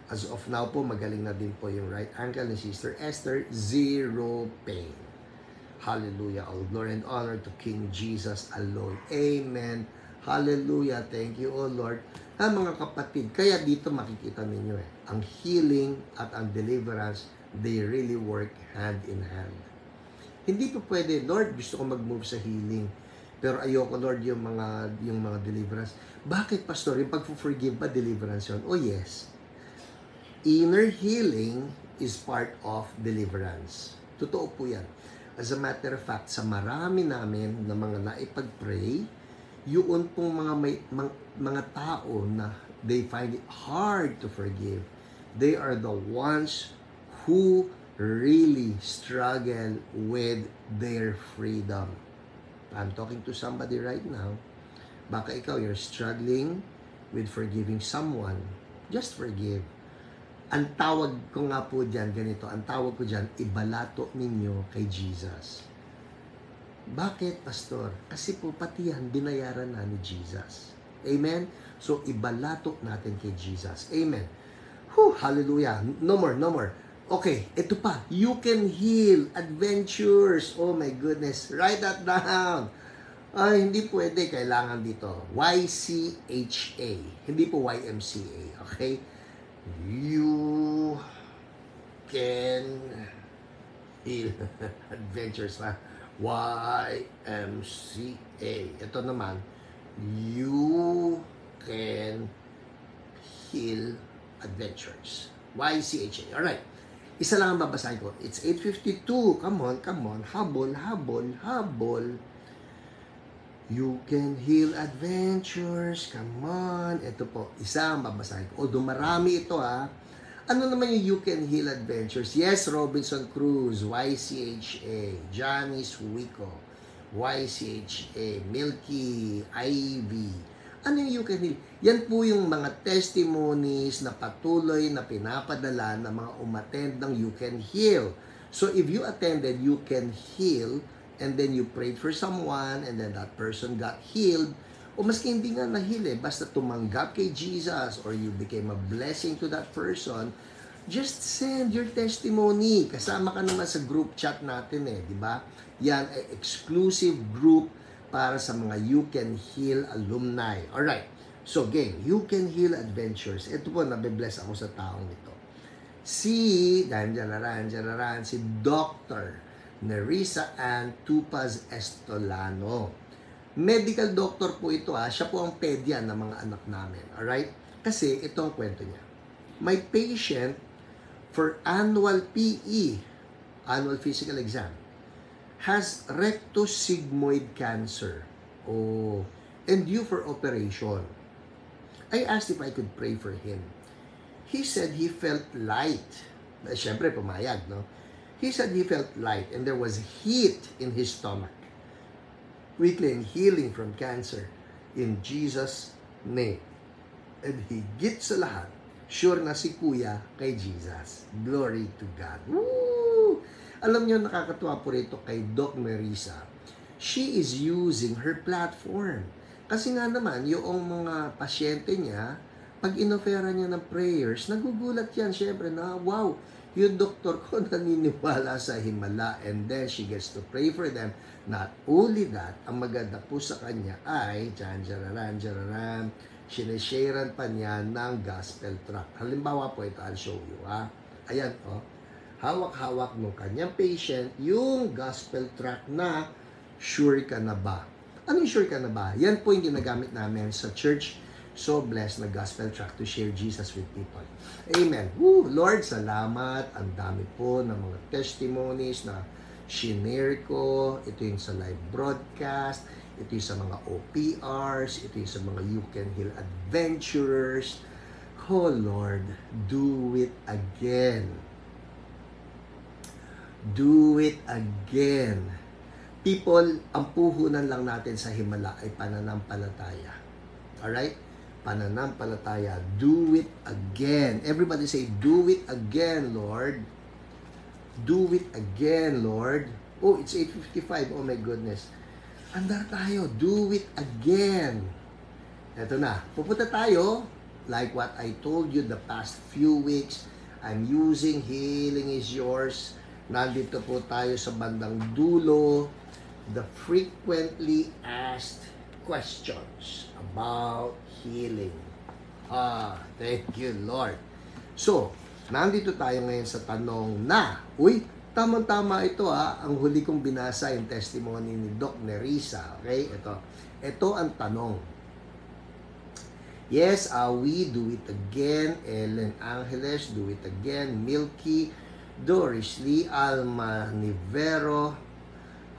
As of now po, magaling na din po yung right ankle ni Sister Esther, 0 pain. Hallelujah. All glory and honor to King Jesus alone. Amen. Hallelujah. Thank you, O Lord. Mga kapatid, kaya dito makikita ninyo ang healing at ang deliverance, they really work hand in hand. Hindi po pwede, Lord, gusto ko mag-move sa healing, pero ayoko, Lord, yung mga deliverance. Bakit, Pastor? Yung pag-forgive ba, deliverance yun? Oh, yes. Inner healing is part of deliverance. Totoo po yan. As a matter of fact, sa marami namin na mga naipag-pray, yun pong mga tao na they find it hard to forgive. They are the ones who really struggle with their freedom. I'm talking to somebody right now. Baka ikaw, you're struggling with forgiving someone. Just forgive. Ang tawag ko nga po dyan, ganito, ang tawag ko dyan, ibalato ninyo kay Jesus. Bakit, Pastor? Kasi po pati yan, binayaran na ni Jesus. Amen? So, ibalato natin kay Jesus. Amen. Whew, hallelujah. No more, no more. Okay, ito pa. You can heal adventures. Oh my goodness. Write that down. Ay, hindi pwede. Kailangan dito. YCHA. Hindi po YMCA. Okay? You can heal adventures na YMCA. Ito naman, you can heal adventures. YCHA. Alright. Isa lang ang babasahin ko. It's 8:52. Come on, come on. Habol, habol, habol. You can heal adventures. Come on. Ito po, isa ang babasahin ko. Although marami ito ha. Ano naman yung you can heal adventures? Yes, Robinson Cruz, YCHA. Janice Wico, YCHA. Milky, Ivy. Ano yung you can heal? Yan po yung mga testimonies na patuloy na pinapadala ng mga umattend ng you can heal. So if you attended you can heal, and then you prayed for someone, and then that person got healed, o maski hindi nga na-heal basta tumanggap kay Jesus, or you became a blessing to that person, just send your testimony. Kasama ka naman sa group chat natin di ba? Yan ay exclusive group para sa mga You Can Heal alumni. Alright, so gang, You Can Heal Adventures. Ito po, nabibless ako sa taong ito. Si Dr. Nerissa Ann Tupaz Estolano. Medical doctor po ito siya po ang pedya ng mga anak namin. Alright? Kasi ito ang kwento niya. My patient for annual PE, annual physical exam, has rectosigmoid cancer. Oh, and due for operation. I asked if I could pray for him. He said he felt light. Siyempre, pumayag, no? He said he felt light and there was heat in his stomach. We claim healing from cancer in Jesus' name. And higit sa lahat, sure na si Kuya kay Jesus. Glory to God. Woo! Alam niyo, nakakatuwa po rito kay Doc Nerissa. She is using her platform. Kasi nga naman, yung mga pasyente niya, pag inofera niya ng prayers, nagugulat yan syempre na, wow, yung doktor ko naniniwala sa himala, and then she gets to pray for them. Not only that, ang maganda po sa kanya ay sinesharean pa niya ng gospel tract. Halimbawa po ito, I'll show you Ayan hawak-hawak ng kanyang patient yung gospel tract na sure ka na ba? Ano yung sure ka na ba? Yan po yung ginagamit namin sa church. So blessed na gospel tract to share Jesus with people. Amen. Woo! Lord, salamat. Ang dami po ng mga testimonies na shinare ko. Ito yung sa live broadcast. Ito yung sa mga OPRs. Ito yung sa mga You Can Heal Adventurers. Oh Lord, do it again. Do it again. People, ang puhunan lang natin sa himala ay pananampalataya. Alright? Pananampalataya. Do it again. Everybody say, do it again, Lord. Do it again, Lord. Oh, it's 8:55. Oh my goodness. Andar tayo. Do it again. Eto na. Pupunta tayo. Like what I told you the past few weeks. I'm using Healing is Yours. Nandito po tayo sa bandang dulo. The frequently asked questions about healing. Thank you, Lord. So, nandito tayo ngayon sa tanong na, tamang-tama ito ang huli kong binasa yung testimony ni Doc Nerissa. Okay, ito ang tanong. Yes, we do it again. Ellen Angeles, do it again. Milky, Doris Lee, Alma Nivero,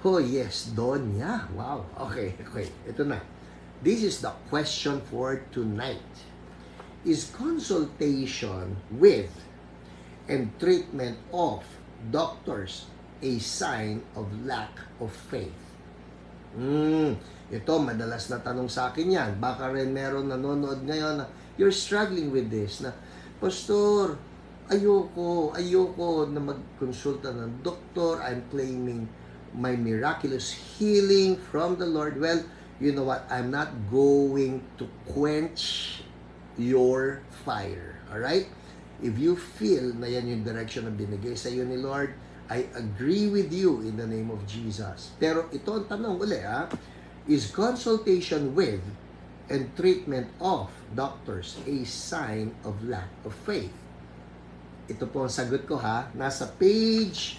Oh, yes, Donya. Wow. Okay. Ito na. This is the question for tonight. Is consultation with and treatment of doctors a sign of lack of faith? Ito, madalas na tanong sa akin yan. Baka rin meron nanonood ngayon na you're struggling with this, na, Pastor, ayoko na magkonsulta ng doktor. I'm claiming my miraculous healing from the Lord. Well, you know what? I'm not going to quench your fire. Alright? If you feel na yan yung direction na binigay sa iyo ni Lord, I agree with you in the name of Jesus. Pero ito ang tanong uli, is consultation with and treatment of doctors a sign of lack of faith? Ito po ang sagot ko nasa page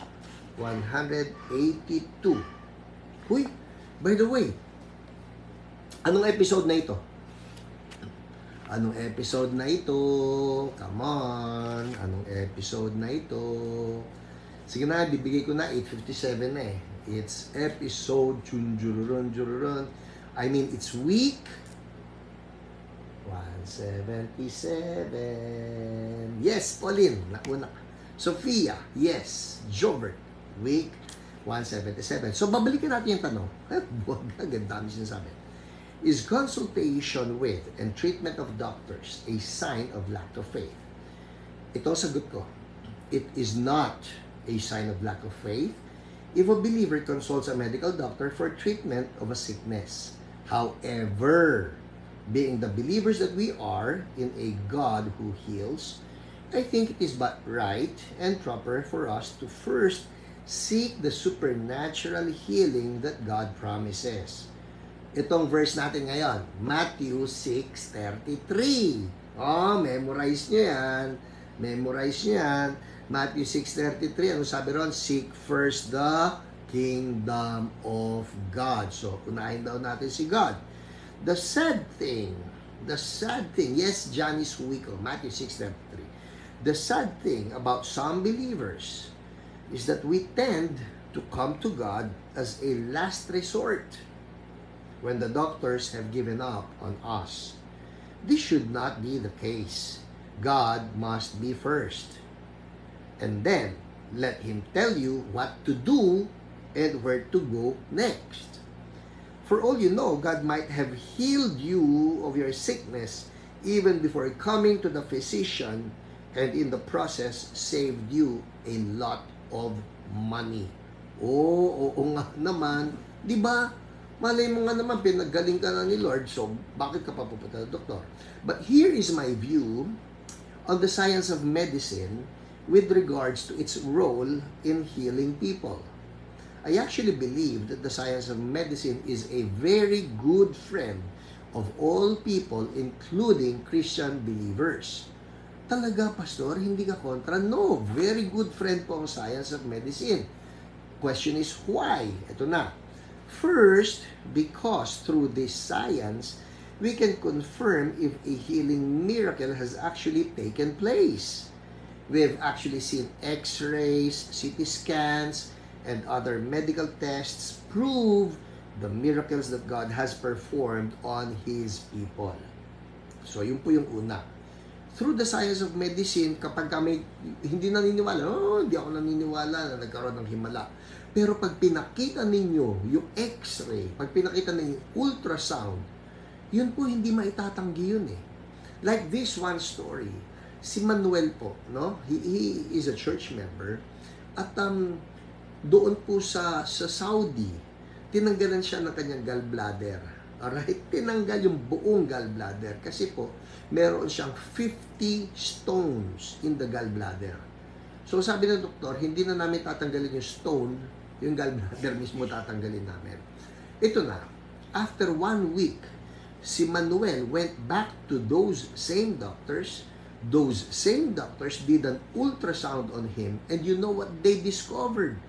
182. Huy, by the way, anong episode na ito? Anong episode na ito? Come on, anong episode na ito? Sige na, bibigay ko na, 8:57 na eh. It's episode, I mean, it's week 177. Yes, Pauline, nauna. Sophia, yes. Jobert, week 177. So, babalikan natin yung tanong. Buwag na, ganda kami sinasabi. Is consultation with and treatment of doctors a sign of lack of faith? Ito ang sagot ko. It is not a sign of lack of faith if a believer consults a medical doctor for treatment of a sickness. However, being the believers that we are in a God who heals, I think it is but right and proper for us to first seek the supernatural healing that God promises. Itong verse natin ngayon, Matthew 6:33. Memorize nyo yan. Matthew 6:33, ano sabi ron? Seek first the kingdom of God. So, unahin daw natin si God. The sad thing, yes, Johnny's Huico, Matthew 6:33. The sad thing about some believers is that we tend to come to God as a last resort when the doctors have given up on us. This should not be the case. God must be first. And then, let Him tell you what to do and where to go next. For all you know, God might have healed you of your sickness even before coming to the physician, and in the process, saved you a lot of money. Oo nga naman. Di ba? Malay mo nga naman, pinagaling ka na ni Lord, so bakit ka pa pupunta ng doktor? But here is my view on the science of medicine with regards to its role in healing people. I actually believe that the science of medicine is a very good friend of all people, including Christian believers. Talaga, Pastor, hindi ka kontra? No, very good friend po ang science of medicine. Question is why? Ito na. First, because through this science, we can confirm if a healing miracle has actually taken place. We have actually seen x-rays, CT scans, and other medical tests prove the miracles that God has performed on His people. So, yun po yung una. Through the science of medicine, kapag kami hindi naniniwala, hindi ako naniniwala na nagkaroon ng himala. Pero pag pinakita ninyo yung x-ray, pag pinakita ninyo yung ultrasound, yun po hindi maitatanggi yun eh. Like this one story, si Manuel po, no? He is a church member, at doon po sa Saudi, tinanggalan siya ng kanyang gallbladder. Alright? Tinanggal yung buong gallbladder kasi po, meron siyang 50 stones in the gallbladder. So sabi ng doktor, hindi na namin tatanggalin yung stone, yung gallbladder mismo tatanggalin namin. Ito na, after 1 week, si Manuel went back to those same doctors. Those same doctors did an ultrasound on him, and you know what they discovered?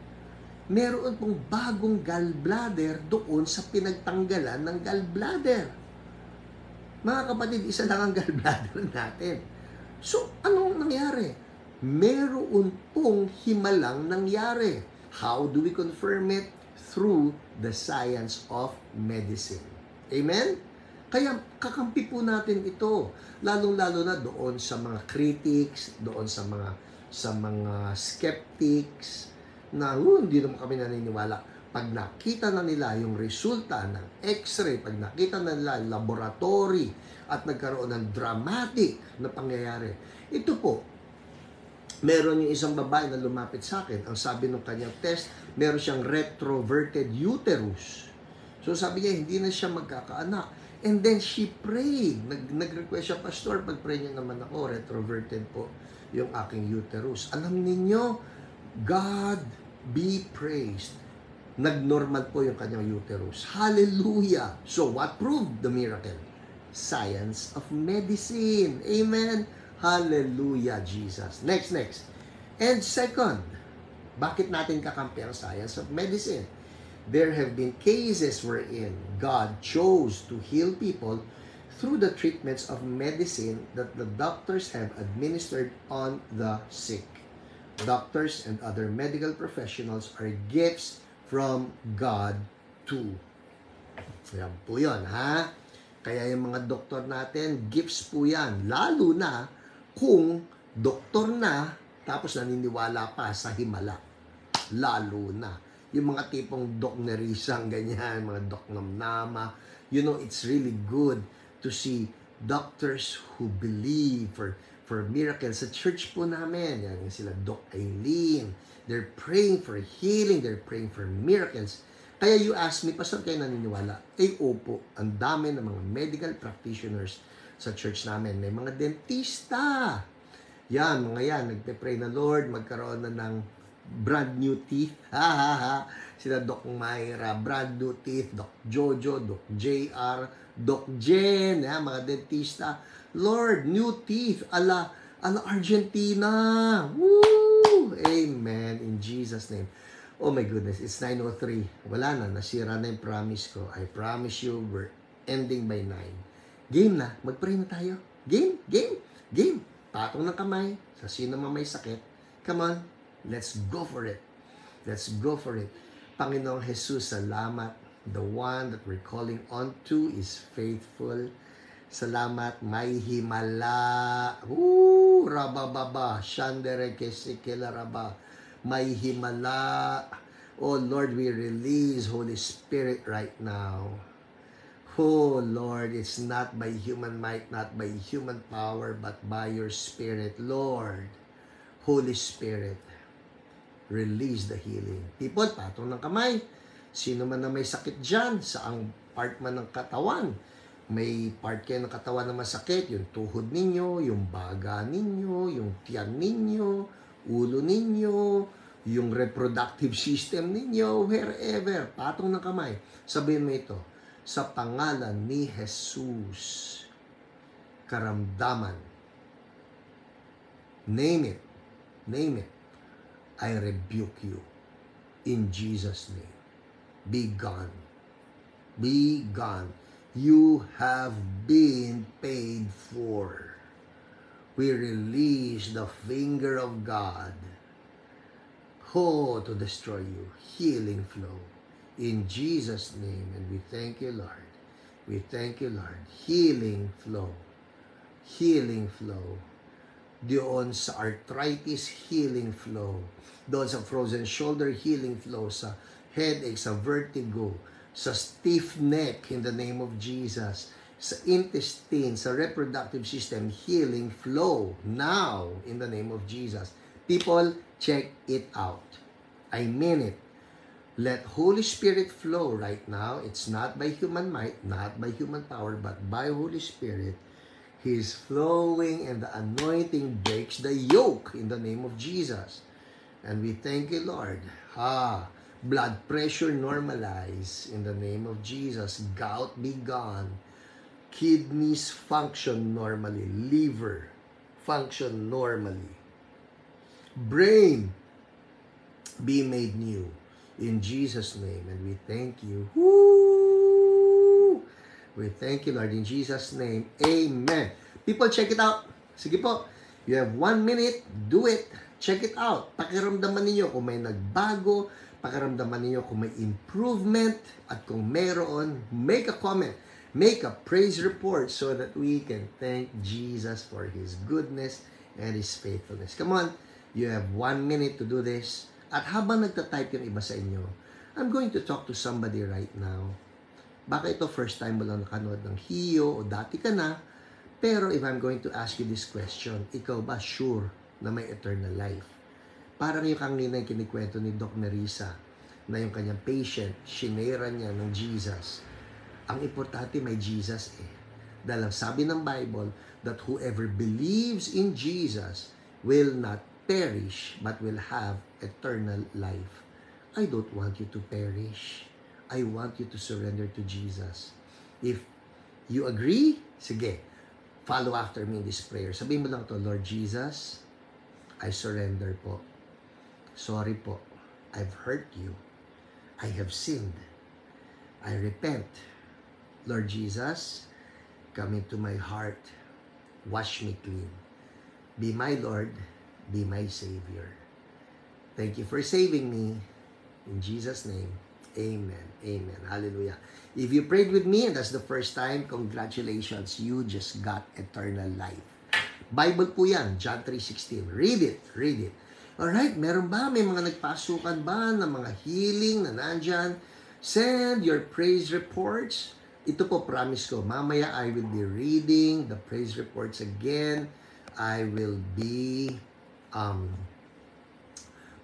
Meron pong bagong gallbladder doon sa pinagtanggalan ng gallbladder. Mga kapatid, isa lang ang gallbladder natin. So, anong nangyari? Meron pong himalang nangyari. How do we confirm it? through the science of medicine. Amen? Kaya kakampi po natin ito, lalong-lalo na doon sa mga critics, doon sa mga skeptics na hindi naman kami naniniwala. Pag nakita na nila yung resulta ng x-ray, pag nakita na nila yung laboratory at nagkaroon ng dramatic na pangyayari, ito po, meron yung isang babae na lumapit sa akin. Ang sabi ng kanyang test, meron siyang retroverted uterus. So sabi niya, hindi na siya magkakaanak. And then she prayed. Nag-request siya, Pastor, pag-pray niyo naman ako, retroverted po yung aking uterus. Alam niyo, God be praised. Nag-normal po yung kanyang uterus. Hallelujah! So what proved the miracle? Science of medicine. Amen? Hallelujah, Jesus. Next. And second, bakit natin kakampi ang science of medicine? There have been cases wherein God chose to heal people through the treatments of medicine that the doctors have administered on the sick. Doctors and other medical professionals are gifts from God too. Yan po yun, ha? Kaya yung mga doktor natin, gifts po yan. Lalo na kung doktor na, tapos naniniwala pa sa himala. Lalo na. Yung mga tipong Doc Nerisang, ganyan, mga Doc Namnama. You know, it's really good to see doctors who believe for miracles. Sa church po namin, yan sila Doc Aileen. They're praying for healing. They're praying for miracles. Kaya you ask me, Pastor, kayo naniniwala? Opo, ang dami ng mga medical practitioners sa church namin. May mga dentista. Yan, mga yan, nagpe-pray na Lord, magkaroon na ng brand new teeth. Sila Doc Myra, brand new teeth. Doc Jojo, Doc JR, Doc Jen, mga dentista. Lord, new teeth ala Argentina. Woo! Amen. In Jesus' name. Oh my goodness, it's 9:03. Wala na, nasira na yung promise ko. I promise you, we're ending by 9. Game na. Mag-pray na tayo. Game. Patong ng kamay sa sino man may sakit. Come on. Let's go for it. Panginoong Jesus, salamat. The one that we're calling on to is faithful. Salamat, may himala. Rabababa, shandere kesikela raba. May himala. Oh Lord, we release Holy Spirit right now. Oh Lord, it's not by human might, not by human power, but by your Spirit. Lord, Holy Spirit, release the healing. People, patong ng kamay. Sino man na may sakit dyan, saang part man ng katawan. May part kayo ng katawan na masakit, yung tuhod ninyo, yung baga ninyo, yung tiyan ninyo, ulo ninyo, yung reproductive system ninyo, wherever, patong ng kamay. Sabihin mo ito, sa pangalan ni Jesus, karamdaman, name it, I rebuke you in Jesus' name. Be gone. Be gone. You have been paid for. We release the finger of God to destroy you. Healing flow. In Jesus' name. And we thank you, Lord. We thank you, Lord. Healing flow. Healing flow. Doon sa arthritis, healing flow. Doon sa frozen shoulder, healing flow. Sa headache, sa vertigo, sa stiff neck, in the name of Jesus. Sa intestine, sa reproductive system, healing flow. Now, in the name of Jesus. People, check it out. I mean it. Let Holy Spirit flow right now. It's not by human might, not by human power, but by Holy Spirit. He's flowing and the anointing breaks the yoke in the name of Jesus. And we thank you, Lord. Blood pressure normalize in the name of Jesus. Gout be gone. Kidneys function normally. Liver function normally. Brain be made new in Jesus' name. And we thank you. Woo! We thank you, Lord, in Jesus' name. Amen. People, check it out. Sige po. You have 1 minute. Do it. Check it out. Pakiramdaman ninyo kung may nagbago, Pakiramdaman niyo kung may improvement at kung meron, make a comment, make a praise report so that we can thank Jesus for His goodness and His faithfulness. Come on, you have 1 minute to do this. At habang nagtatype yung iba sa inyo, I'm going to talk to somebody right now. Baka ito first time mo lang nakanood ng Hiyo o dati ka na, pero if I'm going to ask you this question, ikaw ba sure na may eternal life? Parang yung kanina yung kinikwento ni Doc Nerissa na yung kanyang patient, shinera niya ng Jesus. Ang importante may Jesus eh. Dahil sabi ng Bible that whoever believes in Jesus will not perish but will have eternal life. I don't want you to perish. I want you to surrender to Jesus. If you agree, sige, follow after me in this prayer. Sabihin mo lang to, Lord Jesus, I surrender po. Sorry po, I've hurt you. I have sinned. I repent. Lord Jesus, come into my heart. Wash me clean. Be my Lord. Be my Savior. Thank you for saving me. In Jesus' name, amen. Amen. Hallelujah. If you prayed with me and that's the first time, congratulations. You just got eternal life. Bible po yan, John 3:16. Read it. Read it. Alright, meron ba? May mga nagpasukan ba ng mga healing na nandyan? Send your praise reports. Ito po, promise ko, mamaya I will be reading the praise reports again. I will be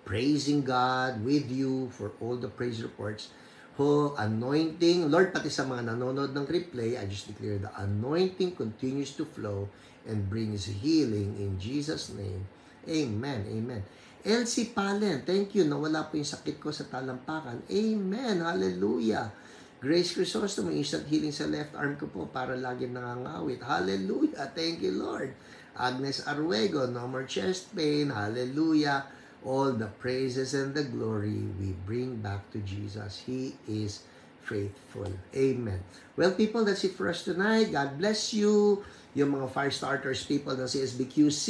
praising God with you for all the praise reports. Anointing, Lord, pati sa mga nanonood ng replay, I just declare the anointing continues to flow and brings healing in Jesus' name. Amen, amen. Elsie Palen, thank you. Nawala po yung sakit ko sa talampakan. Amen, hallelujah. Grace Crisostomo, instant healing sa left arm ko po para lagi nangangawit. Hallelujah, thank you Lord. Agnes Arwego, no more chest pain. Hallelujah. All the praises and the glory we bring back to Jesus. He is faithful. Amen. Well, people, that's it for us tonight. God bless you. Yung mga fire starters people ng CSBQC,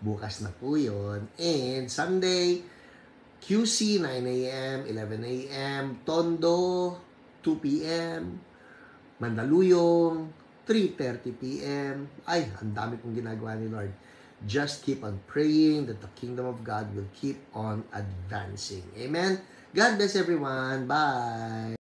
bukas na po yun. And Sunday, QC, 9 a.m., 11 a.m., Tondo, 2 p.m., Mandaluyong, 3:30 p.m. Ay, ang dami kong ginagawa ni Lord. Just keep on praying that the kingdom of God will keep on advancing. Amen? God bless everyone. Bye!